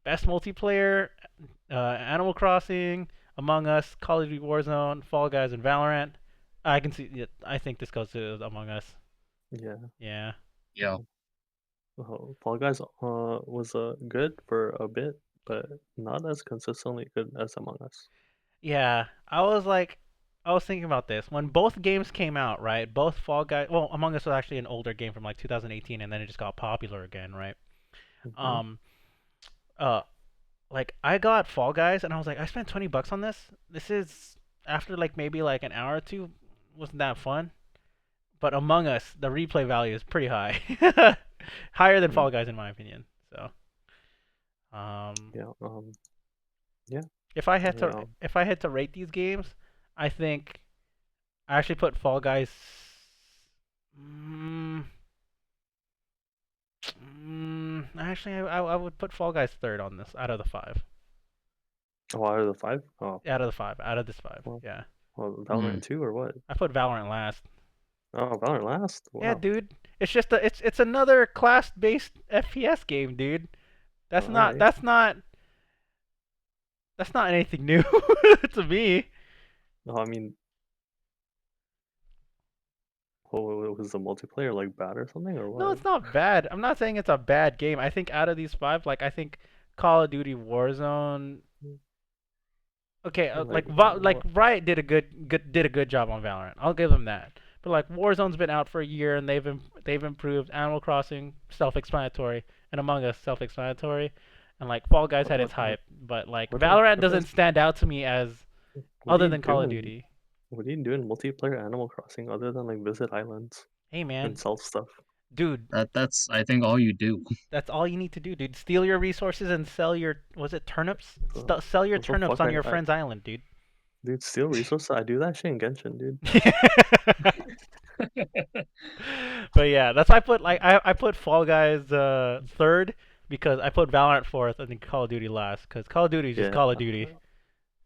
Best multiplayer, Animal Crossing, Among Us, Call of Duty Warzone, Fall Guys, and Valorant. I can see. Yeah, I think this goes to Among Us. Yeah. Yeah. Yeah. Fall Guys was good for a bit, but not as consistently good as Among Us. Yeah. I was thinking about this when both games came out, right? Both Fall Guys. Well, Among Us was actually an older game from like 2018, and then it just got popular again, right? Mhm. Like I got Fall Guys, and I was like, I spent $20 on this. This is after like maybe like an hour or two, wasn't that fun? But Among Us, the replay value is pretty high, higher than Fall Guys in my opinion. So, Yeah. if I had to Yeah. rate these games, I think I actually put Fall Guys. Actually, I would put Fall Guys third on this out of the 5. Oh, out of the 5? Oh, Out of the 5. Out of this 5. Well, Yeah. well, Valorant 2 or what? I put Valorant last. Oh, Valorant last? Yeah, Wow. dude. It's just it's another class-based FPS game, dude. That's not Alright. that's not anything new to me. No, I mean, was the multiplayer like bad or something or No, what? it's not bad. I'm not saying it's a bad game. I think out of these 5, like I think Call of Duty Warzone. Okay, Like, like Riot did a good job on Valorant. I'll give them that. But like Warzone's been out for a year and they've improved. Animal Crossing, self-explanatory, and Among Us, self-explanatory, and like Fall Guys had its hype. But like what Valorant what doesn't is- stand out to me as what other are you than Call of doing? Duty. What are you doing multiplayer Animal Crossing other than like visit islands Hey man, and sell stuff? dude, That's I think all you do. that's all you need to do, dude. Steal your resources and sell your turnips? Sell your What the turnips fuck on are- your friend's island, dude. Dude, steal resources. I do that shit in Genshin, dude. But yeah, that's why I put Fall Guys third because I put Valorant fourth and then Call of Duty last because Call of Duty is just Yeah, Call of Duty.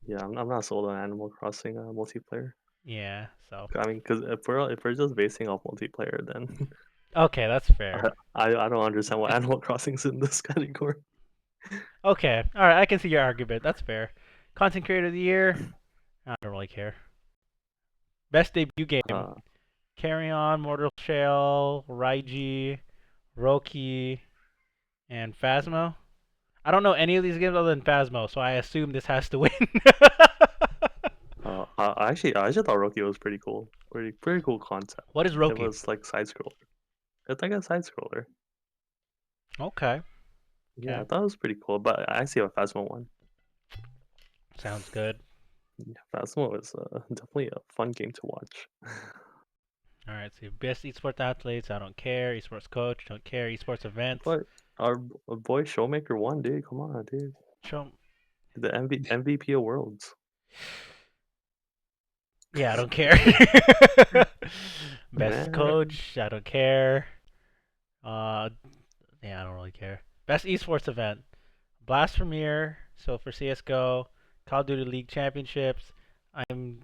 yeah. I'm not sold on Animal Crossing multiplayer. Yeah, so I mean, because if we're just basing off multiplayer, then okay, that's fair. I don't understand why Animal Crossing's in this category. Okay, all right, I can see your argument. That's fair. Content Creator of the Year, I don't really care. Best debut game: Uh, Carry On, Mortal Shell, Raiji, Roki, and Phasmo. I don't know any of these games other than Phasmo, so I assume this has to win. I actually thought Roki was pretty cool. Pretty cool concept. What is It Roki? was like side scroller. It's like a side scroller. Okay, Yeah, okay, I thought it was pretty cool. But I see a Phasmo one. sounds good. Yeah, Phasmo is definitely a fun game to watch. All right, so best esports athletes, I don't care. Esports coach, don't care. Esports events, But our boy Showmaker won, dude. Come on, dude. show. The MVP of Worlds. Yeah, I don't care. Best Man. coach, I don't care. Uh, yeah, I don't really care. Best esports event, Blast Premier. So for CS:GO, Call of Duty League Championships. I'm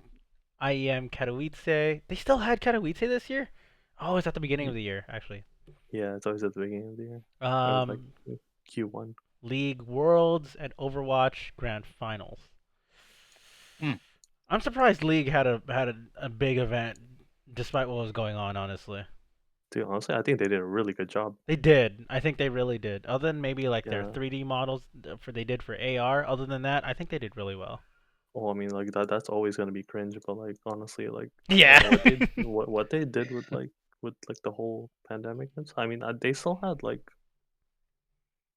IEM Katowice. They still had Katowice this year. Oh, it's at the beginning of Y- the year, actually. Yeah, it's always at the beginning of the year. Or like Um, Q1. League Worlds and Overwatch Grand Finals. Hmm. I'm surprised League had a big event, despite what was going on. Honestly, Dude, honestly, I think they did a really good job. they did. I think they really did. Other than maybe like their Yeah. 3D models for they did for AR. Other than that, I think they did really well. Well, I mean, like that's always gonna be cringe, but like honestly, like Yeah. what they did with like the whole pandemic and stuff, I mean, they still had like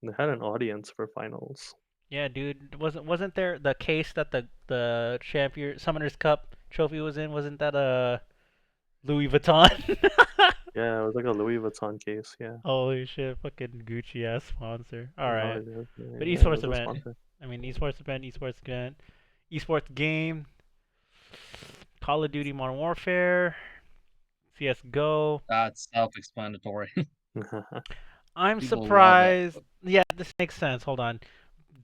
they had an audience for finals. Yeah, dude. Wasn't there the case that the champion Summoners Cup trophy was in? Wasn't that a Louis Vuitton? Yeah, it was like a Louis Vuitton case. Yeah. Holy shit, fucking Gucci ass sponsor. All No, right. But yeah, it esports was a event. sponsor. I mean, esports event, esports game, Call of Duty Modern Warfare, CS:GO. That's self-explanatory. I'm People love that. surprised. Yeah, this makes sense. Hold on.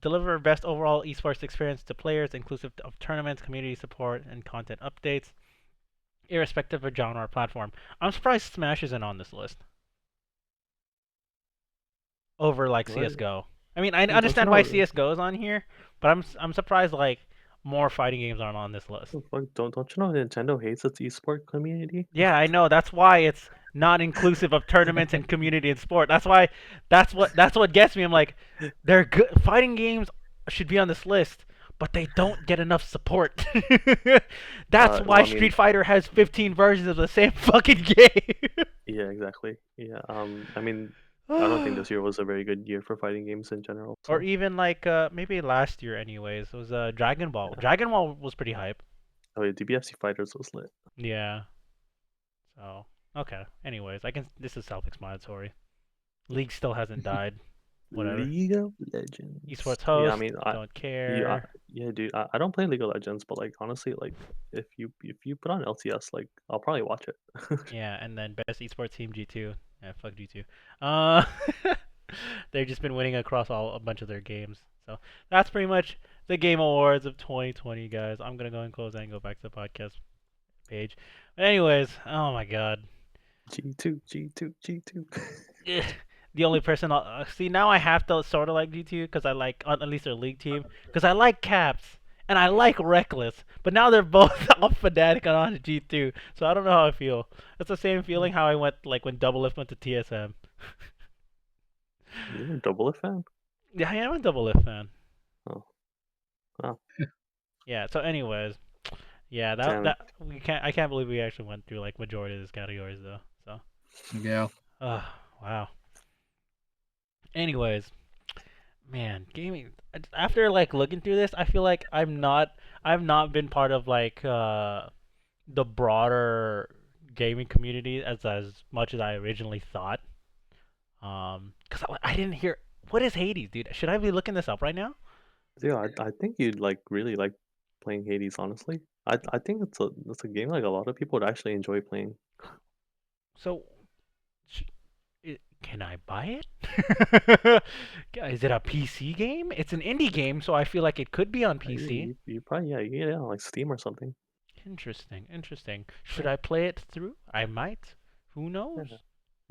Deliver best overall esports experience to players, inclusive of tournaments, community support, and content updates, irrespective of genre or platform. I'm surprised Smash isn't on this list over like What? CS:GO. I mean, I Dude, don't you understand why know? CS:GO is on here, but I'm surprised like more fighting games aren't on this list. Don't you know Nintendo hates its esport community? Yeah, I know. That's why it's not inclusive of tournaments and community and sport. That's why that's what gets me. I'm like, they're good. Fighting games should be on this list, but they don't get enough support. That's Well, why I mean, Street Fighter has 15 versions of the same fucking game. yeah, exactly. Yeah. I mean, I don't think this year was a very good year for fighting games in general. Or So even like maybe last year anyways. It was Dragon Ball. yeah. Dragon Ball was pretty hype. Oh yeah, DBFC Fighters was lit. Yeah. So, okay. Anyways, I can this is self-explanatory. League still hasn't died. Whatever. League of Legends. Esports Yeah, I host, mean, don't care. yeah, dude. I don't play League of Legends, but like honestly, like if you put on LTS, like I'll probably watch it. Yeah, and then best esports team G2. Yeah, fuck G2. Uh, they've just been winning across a bunch of their games. So that's pretty much the game awards of 2020, guys. I'm gonna go and close that and go back to the podcast page. But anyways, oh my god. G2, G2, G2. Ugh. The only person see now I have to sort of like G2 because I like at least their league team because I like Caps and I like Reckless, but now they're both all Fnatic and on to G2, so I don't know how I feel. It's the same feeling how I went like when Double Lift went to TSM. You're a Double F fan? Yeah, I am a Double Lift fan. Oh, wow. Yeah. So, anyways, yeah, that Damn it. that we can't. I can't believe we actually went through like majority of these categories though. So, Yeah. wow. Anyways, man, gaming. After like looking through this, I feel like I've not been part of like the broader gaming community as much as I originally thought. Cause I didn't hear what is Hades, dude. Should I be looking this up right now? Yeah, I think you'd like really like. playing Hades. Honestly, I think it's a game like a lot of people would actually enjoy playing. So, can I buy it? Is it a PC game? It's an indie game, so I feel like it could be on PC. You probably you can get it on like Steam or something. Interesting, interesting. Should Yeah, I play it through? I might. Who yeah, knows?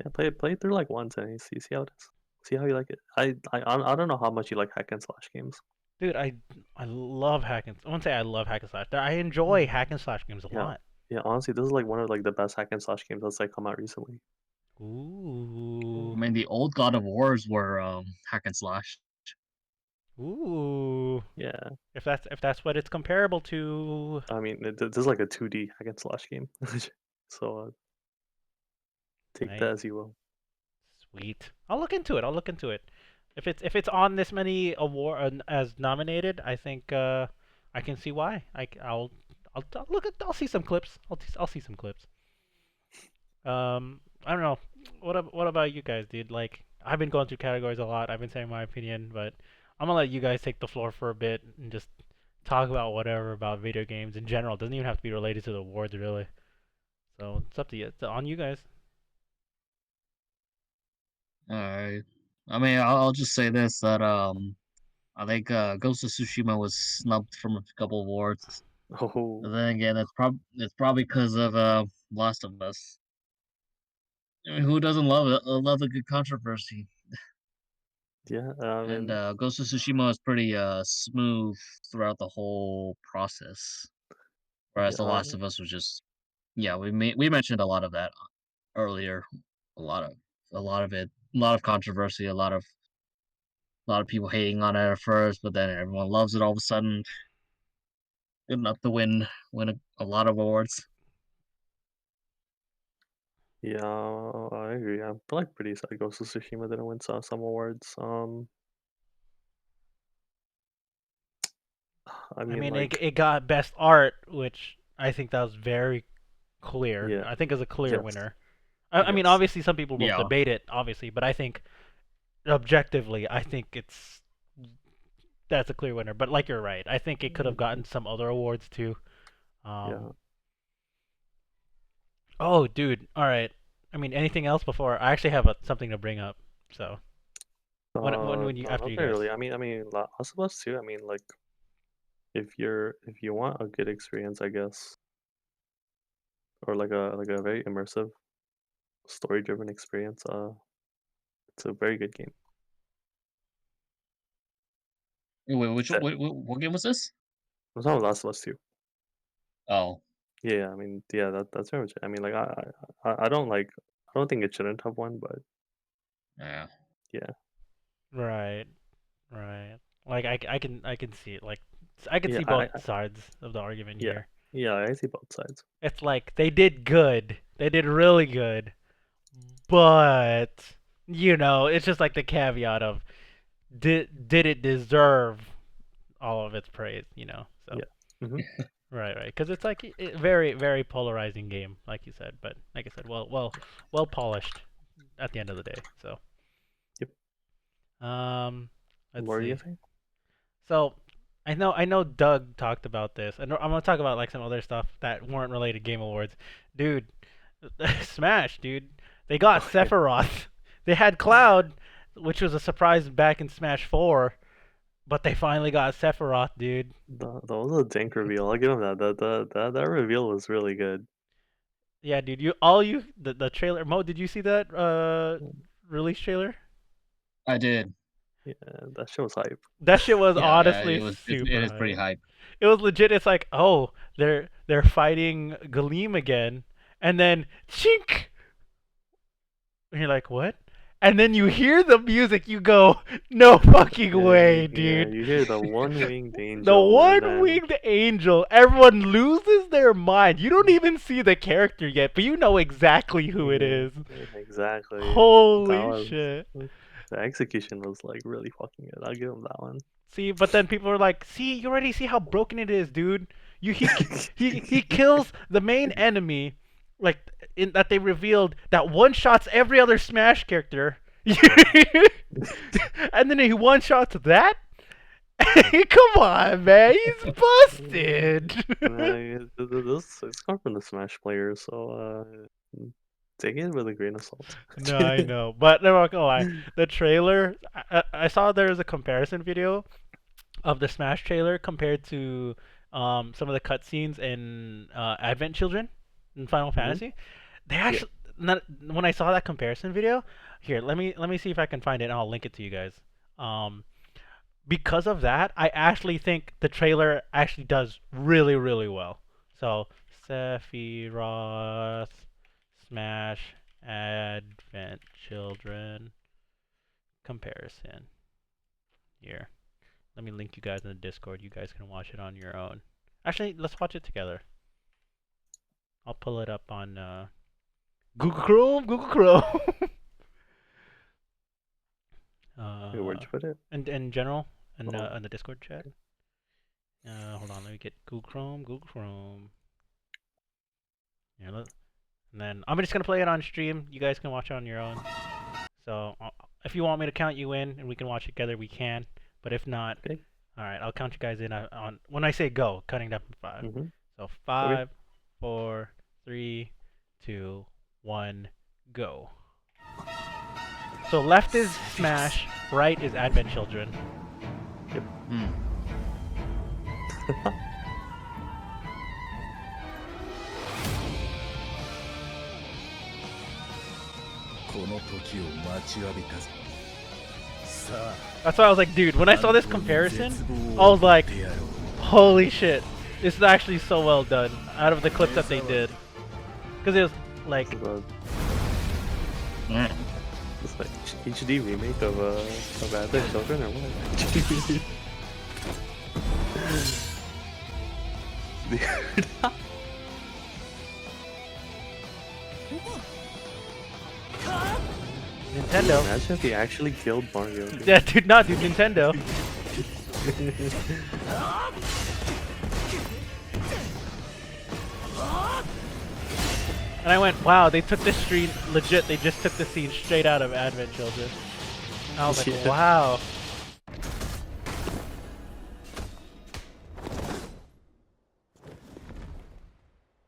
yeah. Play it through like once and see how it is. See how you like it. I don't know how much you like hack and slash games. Dude, I love hack and I won't say I love hack and slash. I enjoy Mm. hack and slash games a Yeah, lot. yeah. Honestly, this is like one of like the best hack and slash games that's like come out recently. Ooh. I mean, the old God of Wars were hack and slash. Ooh. Yeah, If that's what it's comparable to. I mean this is like a 2D hack and slash game. So take that Nice. as you will. Sweet. I'll look into it. I'll look into it. If it's on this many award as nominated, I think I can see why. I'll look at I'll see some clips. I'll see some clips. I don't know. What about you guys, dude? Like I've been going through categories a lot. I've been saying my opinion, but I'm gonna let you guys take the floor for a bit and just talk about whatever about video games in general. It doesn't even have to be related to the awards, really. So it's up to you. It's on you guys. Alright. I mean, I'll just say this that I think Ghost of Tsushima was snubbed from a couple awards. Oh But then again, it's probably because of Last of Us. I mean, who doesn't love it? Love a good controversy. yeah, And Ghost of Tsushima was pretty smooth throughout the whole process, whereas The yeah, Last of Us was just yeah. We mentioned a lot of that earlier. A lot of it, a lot of controversy, a lot of people hating on it at first, but then everyone loves it all of a sudden. Good enough to win a lot of awards. yeah. I agree. I'm like pretty sad Ghost of Tsushima didn't win some awards. I I mean mean, like it got best art, which I think that was very clear. yeah, I think is a clear yes, winner. I mean, yes, obviously some people will Yeah, debate it, obviously, but I think objectively, I think that's a clear winner. But like you're right, I think it could have mhm, gotten some other awards too. Um, yeah. oh, dude, all right. I mean, anything else before? I actually have something to bring up. So when you No, after nothing you guys. really. I mean, Last of Us too. I mean, like if you want a good experience, I guess, or like a very immersive, story-driven experience, it's a very good game. wait, That what game was this? it's not Last of Us 2. Oh, Yeah, I mean, yeah, that's very much. I mean, like I don't like. I don't think it shouldn't have won, but yeah. yeah, Right, right. Like I can see it. Like I can yeah, see both sides of the argument yeah, here. yeah. I see both sides. It's like they did good. They did really good. But it's just like the caveat of did it deserve all of its praise? So Yeah. Hmm. right, because it's like very very polarizing game, like you said. But like I said, well polished at the end of the day. So Yep. um, What let's were you see. saying? So I know Doug talked about this, and I'm gonna talk about like some other stuff that weren't related to Game Awards, dude. Smash, dude. They got Oh yeah, Sephiroth. They had Cloud, which was a surprise back in Smash 4, but they finally got Sephiroth, dude. that was a dank reveal. I'll give him that. That reveal was really good. Yeah, dude. The trailer. Mo, did you see that release trailer? I did. Yeah, that shit was hype. That shit was Yeah, honestly it super is pretty hype. hype. It was legit. It's like, oh, they're fighting Galeem again, and then chink, and you're like, what? And then you hear the music, you go, no fucking way, Yeah, dude. you hear the one-winged The angel, and one then winged angel, everyone loses their mind. You don't even see the character yet, but you know exactly who it yeah, is. exactly. That Holy was shit. the execution was like really fucking good. I'll give him that one. See, but then people are like, see, you already see how broken it is, dude. He kills the main enemy, like in that they revealed that one shots every other Smash character, and then he one shots that, Come on, man. He's busted. This it's come from the Smash players, so take it with a grain of salt. No, I know, but I'm not gonna lie. The trailer, I saw there's a comparison video of the Smash trailer compared to some of the cutscenes in Advent Children in Final Hmm. Fantasy. They Yeah. actually, not, when I saw that comparison video, here, let me see if I can find it and I'll link it to you guys. Um, because of that, I actually think the trailer actually does really, really well. So, Sephiroth, Smash, Advent Children, comparison. Here. Let me link you guys in the Discord. You guys can watch it on your own. Actually, let's watch it together. I'll pull it up on Google Chrome. Google Chrome. Wait, where'd you put it? in general, Oh. in the Discord chat. Hold on. Let me get Google Chrome. Google Chrome. Yeah, and then I'm just gonna play it on stream. You guys can watch it on your own. So if you want me to count you in and we can watch it together, we can. But if not, Okay. all right, I'll count you guys in on when I say go, counting down from 5. Mm-hmm. So Okay. 5, 4, 3, 2, 1, go. So left is Smash, right is Advent Children. Hmm. この時を待ちわびたぞ。さあ、 That's why I was like, dude, when I saw this comparison, I was like, holy shit, this is actually so well done out of the clips that they did. Because it was like, Yeah. It's like HD remake of Advent Children or what? Dude. Nintendo. Imagine if he actually killed Mario. Dude. Yeah, dude, not dude, Nintendo. And I went, wow, they took this scene legit. They just took the scene straight out of Advent Children. And I was like, Yeah. wow.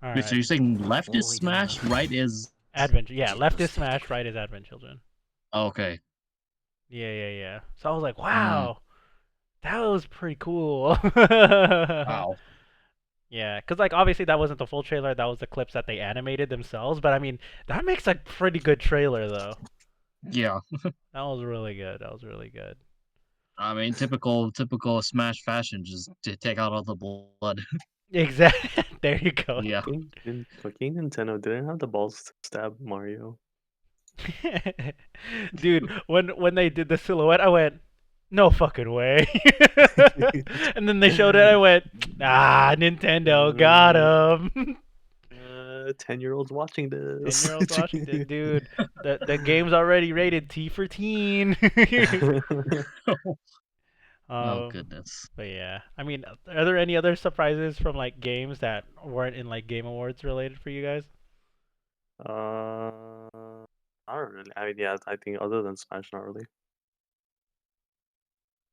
All Wait, so right, you're saying left is Smash, right is Advent. Yeah, left is Smash, right is Advent Children. oh, okay. Yeah. So I was like, wow, that was pretty cool. Wow. Yeah, because like obviously that wasn't the full trailer. That was the clips that they animated themselves. But I mean, that makes a pretty good trailer though. Yeah. That was really good. That was really good. I mean, typical Smash fashion, just to take out all the blood. Exactly. There you go. Yeah. Fucking Nintendo didn't have the balls to stab Mario. Dude, when they did the silhouette, I went, no fucking way. And then they showed it, I went, ah, Nintendo got him. 10-year-olds watching this. 10-year-olds watching it, dude. The game's already rated T for teen. Oh Um, goodness. but yeah, I mean, are there any other surprises from like games that weren't in like Game Awards related for you guys? Not really. I mean, yeah, I think other than Smash, not really.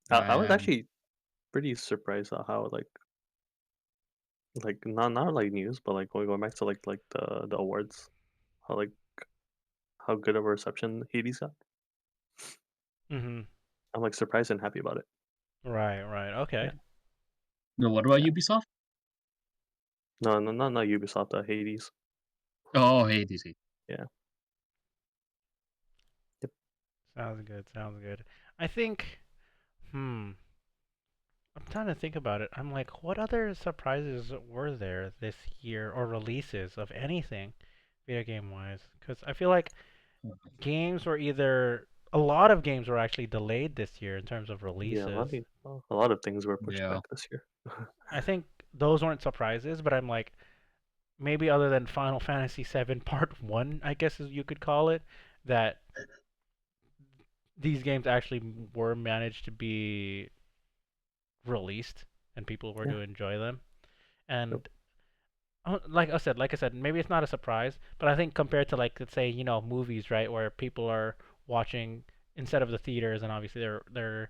I was Um, actually pretty surprised at how like not like news, but like going back to like the awards, how like how good of a reception Hades got. Mm-hmm. I'm like surprised and happy about it. Right. Okay. Yeah. no, what about Yeah. Ubisoft? No, not Ubisoft. Hades. Oh, Hades. Yeah. Yep. Sounds good. I think, I'm trying to think about it. I'm like, what other surprises were there this year or releases of anything, video game wise? Because I feel like games were either a lot of games were actually delayed this year in terms of Yeah. releases. A lot of things were pushed Yeah. back this year. I think those weren't surprises, but I'm like, maybe other than Final Fantasy VII Part 1, I guess as you could call it, that these games actually were managed to be released and people were Yeah. to enjoy them. Yep. And like I said, maybe it's not a surprise, but I think compared to like let's say, movies, right, where people are watching instead of the theaters and obviously they're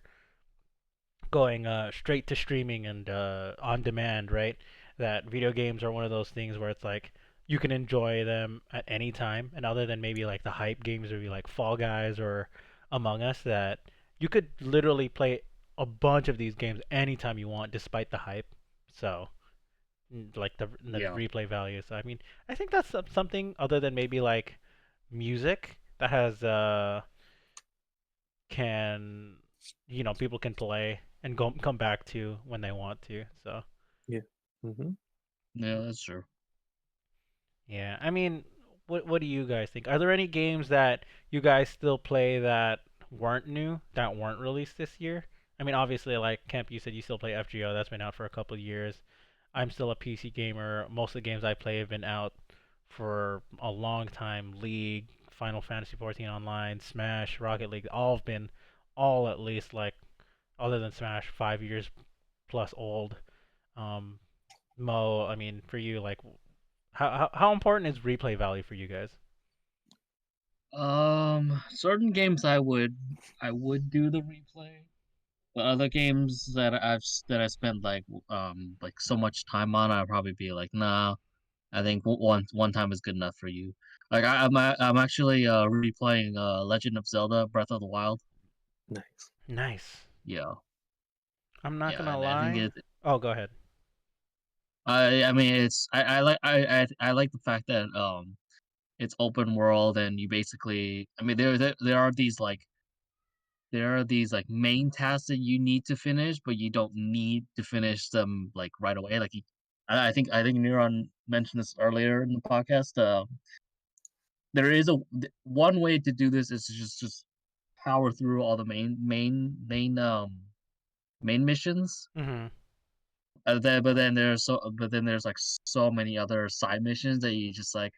going straight to streaming and on demand, right? That video games are one of those things where it's like you can enjoy them at any time, and other than maybe like the hype games, would be like Fall Guys or Among Us, that you could literally play a bunch of these games anytime you want, despite the hype. So, like the Yeah. replay value. So I mean, I think that's something other than maybe like music that has can people can play and come back to when they want to. So Yeah. Mm-hmm. Yeah, that's true. yeah, I mean, what do you guys think? Are there any games that you guys still play that weren't new, that weren't released this year? I mean, obviously, like Kemp, you said you still play FGO. That's been out for a couple of years. I'm still a PC gamer. Most of the games I play have been out for a long time. League, Final Fantasy 14 Online, Smash, Rocket League, all have been all at least like other than Smash 5 years plus old. Um, Mo, I mean, for you, like, how important is replay value for you guys? Certain games I would do the replay, but other games that I spent like so much time on, I'd probably be like, nah. I think one time is good enough for you. Like I'm actually replaying Legend of Zelda: Breath of the Wild. Nice. Nice. Yeah, I'm not yeah, gonna and I think lie. Oh, go ahead. I mean it's I like the fact that it's open world and you basically I mean there are these like main tasks that you need to finish, but you don't need to finish them like right away. Like I think Neuron mentioned this earlier in the podcast. There is one way to do this is to just power through all the main missions. Mhm. But then there's like so many other side missions that you just like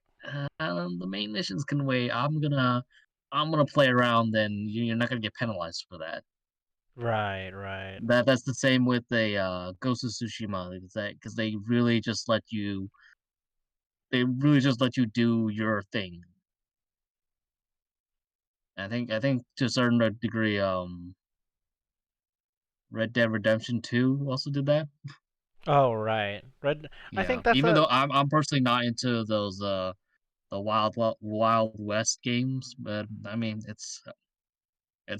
the main missions can wait. I'm gonna play around. Then you're not gonna get penalized for that. Right, right. That's the same with the Ghost of Tsushima. Because they really just let you do your thing. I think to a certain degree, Red Dead Redemption 2 also did that. Oh, right. Red. I Yeah, think that's even a though I'm personally not into those the Wild West games, but I mean it's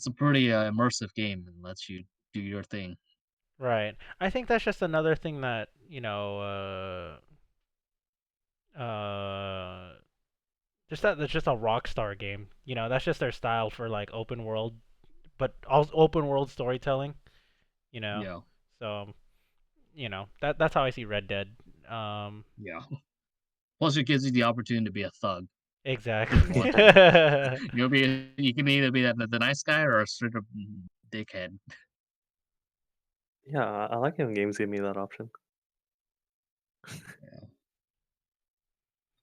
a pretty immersive game and lets you do your thing. right. I think that's just another thing that just that's just a Rockstar game. That's just their style for like open world, but also open world storytelling. You know. Yeah, So that's how I see Red Dead. Um, yeah. Plus, it gives you the opportunity to be a thug if you exactly. want to. You can either be the nice guy or a straight up dickhead. Yeah, I like it when games give me that option.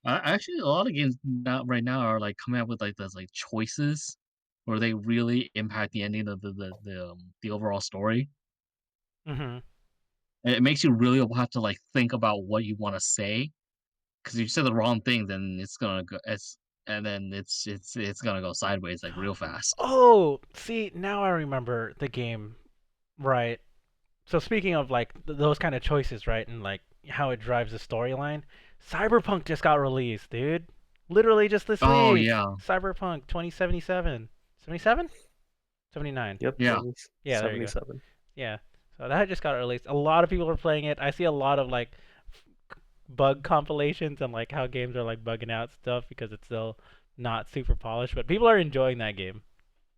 Yeah. Actually, a lot of games now right now are like coming up with like those like choices where they really impact the ending of the overall story. Mhm. And it makes you really have to like think about what you want to say because if you say the wrong thing, then it's gonna go. It's gonna go sideways like real fast. Oh, see, now I remember the game. Right. So speaking of like those kind of choices, right, and like how it drives the storyline, Cyberpunk just got released, dude. Literally just this Oh week. yeah, Cyberpunk 2077. 77? 79. Yep, yeah, Yeah, there you go. 77. Yeah. So that just got released. A lot of people are playing it. I see a lot of like bug compilations and like how games are like bugging out stuff because it's still not super polished, but people are enjoying that game,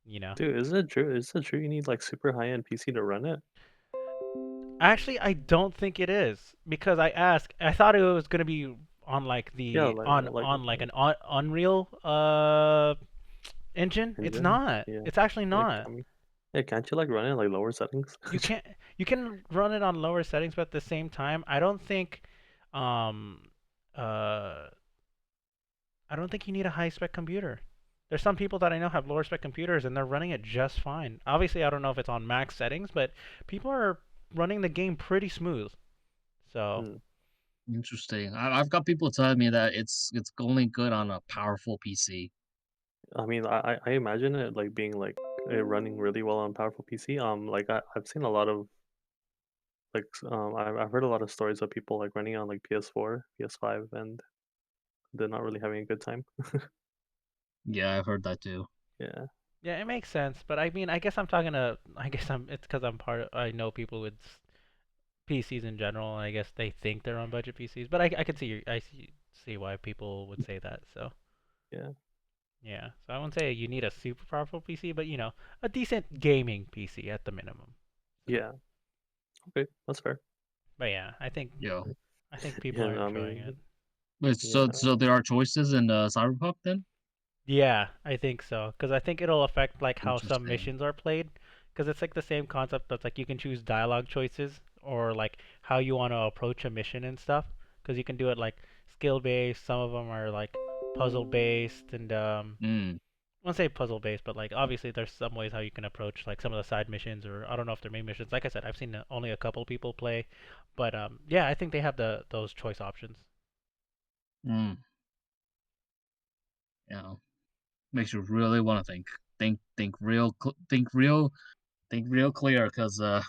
you know. Dude, is it true? Is it true you need like super high-end PC to run it? Actually, I don't think it is because I asked. I thought it was gonna be on like Yeah, the on like an Unreal engine. It's engine. not. Yeah. It's actually Like, not. I mean, yeah, can't you like run it in like lower settings? You can't. You can run it on lower settings, but at the same time, um uh I don't think you need a high spec computer. There's some people that I know have lower spec computers and they're running it just fine. Obviously, I don't know if it's on max settings, but people are running the game pretty smooth. So. Hmm. interesting. I've got people telling me that it's only good on a powerful PC. I mean, I imagine it like being like running really well on powerful PC. Like I've seen a lot of Like I've heard a lot of stories of people like running on like PS4, PS5, and they're not really having a good time. Yeah, I've heard that too. Yeah, Yeah, it makes sense, but I mean, I guess I'm talking to. I guess it's because I'm part of. I know people with PCs in general, and I guess they think they're on budget PCs. But I could see why people would say that. So yeah, yeah, so I wouldn't say you need a super powerful PC, but a decent gaming PC at the minimum. So, yeah. Okay, that's fair. but yeah, Yeah. I think people Yeah, are no, I enjoying it. mean, Wait, so yeah, so there are choices in Cyberpunk then? Yeah, I think so. Because I think it'll affect like how some Interesting. missions are played. Because it's like the same concept that's like you can choose dialogue choices or like how you want to approach a mission and stuff. Because you can do it like skill based. Some of them are like puzzle based and Mm. I won't say puzzle based, but like obviously there's some ways how you can approach like some of the side missions or I don't know if they're main missions. Like I said, I've seen only a couple people play, but yeah, I think they have those choice options. Mm. Yeah. Makes you really want to think. Think real clear, because I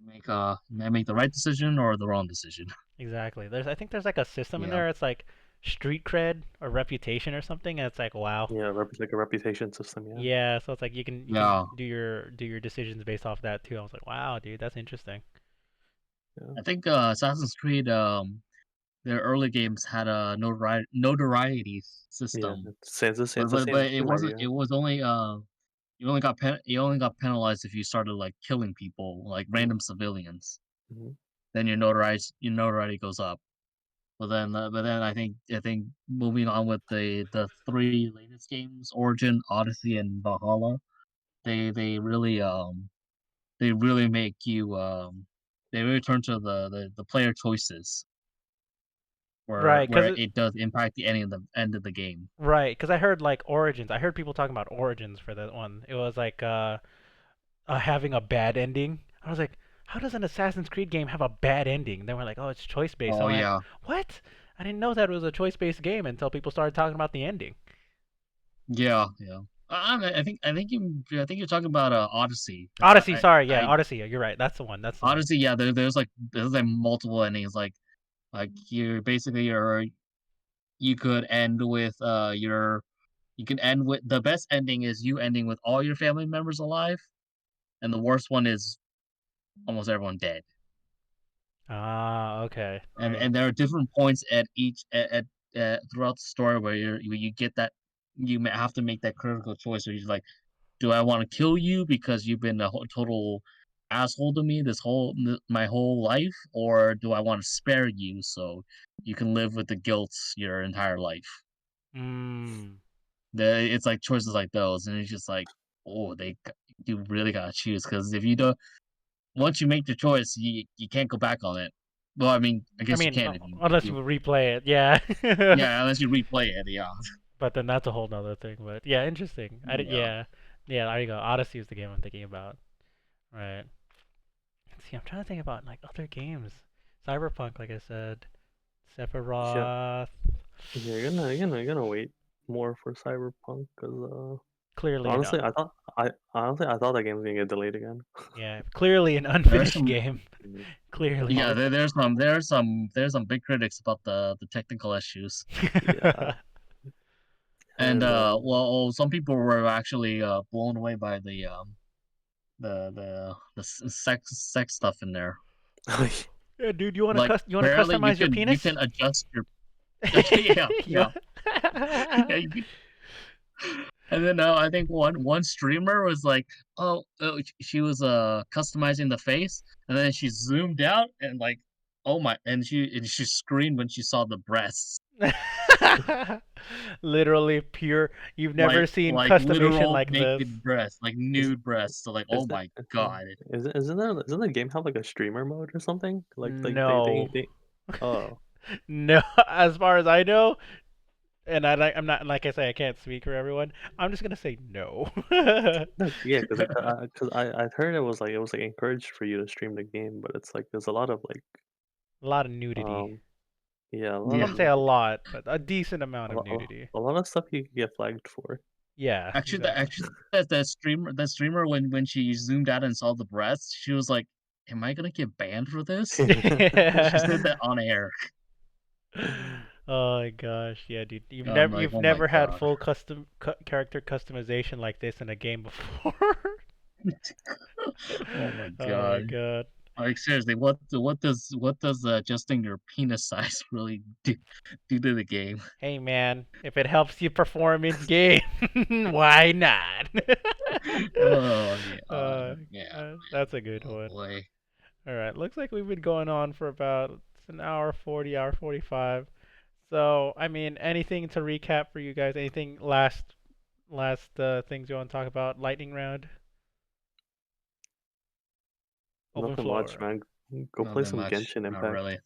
make the right decision or the wrong decision. Exactly. I think there's like a system in Yeah. there. It's like street cred or reputation or something, and it's like wow. yeah, like a reputation system. Yeah, Yeah, so it's like you can Yeah. do your decisions based off that too. I was like, wow, dude, that's interesting. yeah, I think Assassin's Creed their early games had a notoriety yeah. system, It's the same but same it idea. was only you only got penalized if you started like killing people, like Yeah. random civilians. Hmm. Then your notoriety goes up. But then I think moving on with the three latest games, Origin, Odyssey, and Valhalla, they really they really make you they really turn to the player choices Right, where cause it does impact the end of the game. right, cause I heard like Origins. I heard people talking about Origins for that one. It was like having a bad ending. I was like, how does an Assassin's Creed game have a bad ending? They were like, oh, it's choice based. Oh I'm like, yeah, what? I didn't know that it was a choice based game until people started talking about the ending. yeah. I think you're talking about Odyssey. Odyssey, sorry, yeah, I Odyssey. You're right. That's the one. That's the one. Odyssey, yeah. There's like multiple endings. Like you're basically you could end with you can end with the best ending is you ending with all your family members alive, and the worst one is almost everyone dead. Ah, okay. And there are different points at each throughout the story where you get that have to make that critical choice where you're like, do I want to kill you because you've been a total asshole to me my whole life, or do I want to spare you so you can live with the guilt your entire life? Mm. It's like choices like those, and it's just like, oh, you really gotta choose because if you don't, once you make the choice, you can't go back on it. Well, I mean, I I guess you mean, can if unless you you replay it, yeah. yeah, unless you replay it, yeah. But then that's a whole nother thing. But yeah, interesting. Yeah. Yeah, yeah. There you go. Odyssey is the game I'm thinking about. Right. Let's see, I'm trying to think about like other games. Cyberpunk, like I said. Yeah, Sephiroth. yeah. You're gonna wait more for Cyberpunk because Clearly, honestly, I thought that game was gonna get delayed again. yeah, clearly an There's unfinished some game. Mhm. Clearly. yeah, Honestly, there's some big critics about the technical issues. yeah, And and some people were actually blown away by the sex stuff in there. Yeah, dude, Like you want to apparently customize your you penis? can adjust your yeah, You yeah. Yeah, you can, and then I think one streamer was like, she was customizing the face, and then she zoomed out and like, oh my, and she screamed when she saw the breasts, Literally pure. You've never seen like customization literal like this. naked breasts, like is nude breasts. So like, oh is that my god, isn't the game have like a streamer mode or something? Like No. they oh No, as far as I know, and I'm not like I say I can't speak for everyone. I'm just gonna say no. A no, yeah, because I heard it was like encouraged for you to stream the game, but it's like there's a lot of like lot of nudity. um yeah, a I lot yeah. of wouldn't say a like lot, but a decent amount of a, nudity. a lot of stuff you can get flagged for. Yeah, exactly. Actually, that streamer when she zoomed out and saw the breasts, she was like, am I gonna get banned for this? She Yeah. said that on air. Oh my gosh, yeah, dude. You've I'm never like, you've oh my never had god. full character customization like this in a game before. Oh my Oh my god. god. Like seriously, what does adjusting your penis size really do to the game? Hey man, if it helps you perform in game, why not? Oh yeah, yeah, That's man. a good Oh one. boy. All right, looks like we've been going on for about an hour 40, hour 45. So, I mean, anything to recap for you guys? Anything last things you want to talk about? Lightning round, open Nothing much, floor. man. Go play Nothing some much. Genshin Not Impact. really.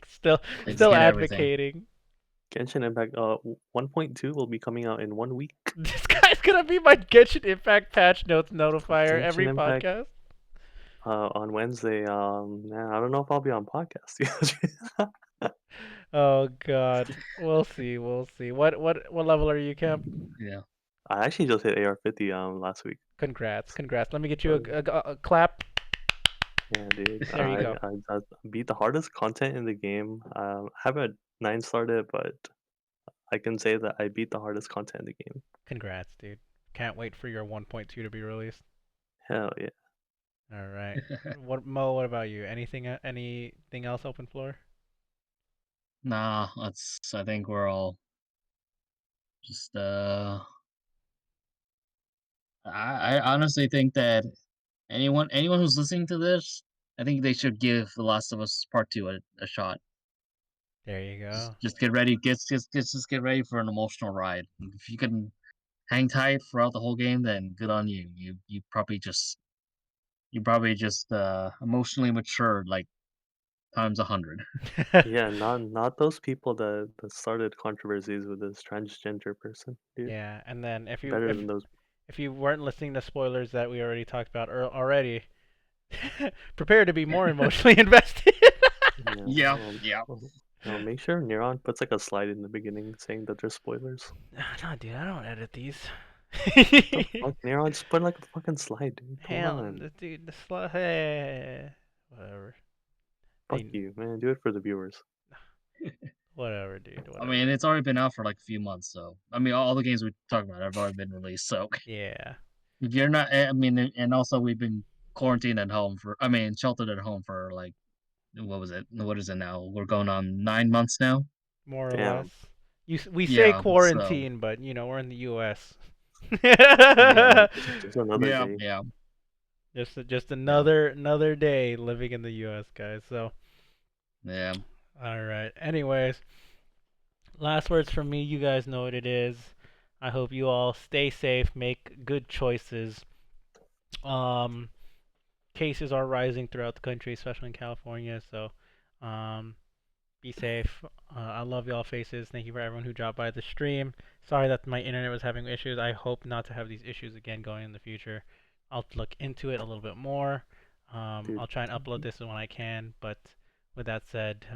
still They just still get everything. advocating. Genshin Impact 1.2 will be coming out in 1 week. This guy's gonna be my Genshin Impact patch notes notifier every Genshin Impact podcast. on Wednesday. Man, I don't know if I'll be on podcast. Oh God, we'll see, we'll see. What level are you, Kemp? Yeah. I actually just hit AR 50 last week. Congrats, congrats. Let me get you So a clap. yeah, dude. There you go. I beat the hardest content in the game. I haven't 9-starred it, but I can say that I beat the hardest content in the game. Congrats, dude. Can't wait for your 1.2 to be released. Hell yeah. All right. What Mo? What about you? Anything else open floor? Nah, I think we're all just I honestly think that anyone who's listening to this, I think they should give The Last of Us Part 2 a shot. There you go. Just get ready, just get ready for an emotional ride. If you can hang tight throughout the whole game, then good on you. You probably just emotionally matured like times 100. Yeah, not those people that started controversies with this transgender person, dude. Yeah, and then if you Better if than those. if you weren't listening to spoilers that we already talked about already, prepare to be more emotionally invested. Yeah. Yeah, yeah. Make sure Neuron puts like a slide in the beginning saying that there's spoilers. No, dude, I don't edit these. The fuck, Neuron, just put like a fucking slide, dude. Come Hell, on. dude, hey, whatever. Fuck They, you, man. Do it for the viewers. whatever, dude, I mean, whatever. it's already been out for like a few months, so I mean, all the games we talked about have already been released. So Yeah, if you're not, I mean, and also we've been quarantined at home sheltered at home for like what was it? What is it now? We're going on 9 months now. more or less. Damn. We say Yeah, so quarantine, but we're in the U.S. yeah, Just another yeah, day. yeah, Just yeah, another day living in the U.S., guys. So, yeah. all right. Anyways, last words from me. You guys know what it is. I hope you all stay safe, make good choices. Um, Cases are rising throughout the country, especially in California. So, um, be safe. I love y'all faces. Thank you for everyone who dropped by the stream. Sorry that my internet was having issues. I hope not to have these issues again going in the future. I'll look into it a little bit more. Dude, I'll try and upload this when I can. But with that said,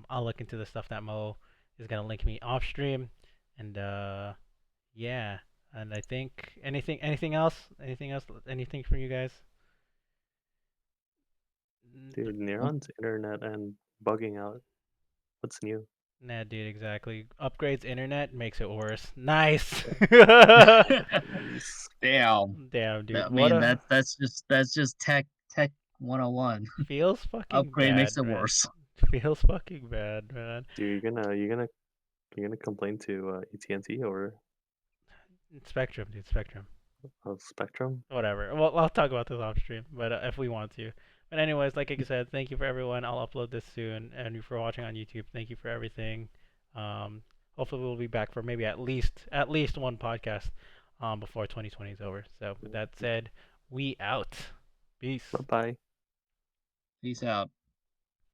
I'll look into the stuff that Mo is gonna link me off stream. And yeah. And I think anything else? Anything from you guys? dude, Neuron's internet and bugging out. What's new? Nah, dude, exactly. Upgrades internet makes it worse. Nice. Jeez. Damn. Damn, dude. I What mean, a that's just tech 101. feels fucking Upgrade makes bad, it man. worse. Feels fucking bad, man. Dude, you're gonna complain to AT&T or Spectrum, dude, Spectrum. Spectrum? Whatever. Well, I'll talk about this off stream, but if we want to. But anyways, like I said, thank you for everyone. I'll upload this soon, and you for watching on YouTube. Thank you for everything. Um, Hopefully we'll be back for maybe at least one podcast, before 2020 is over. So with that said, we out. Peace. Bye bye. Peace out.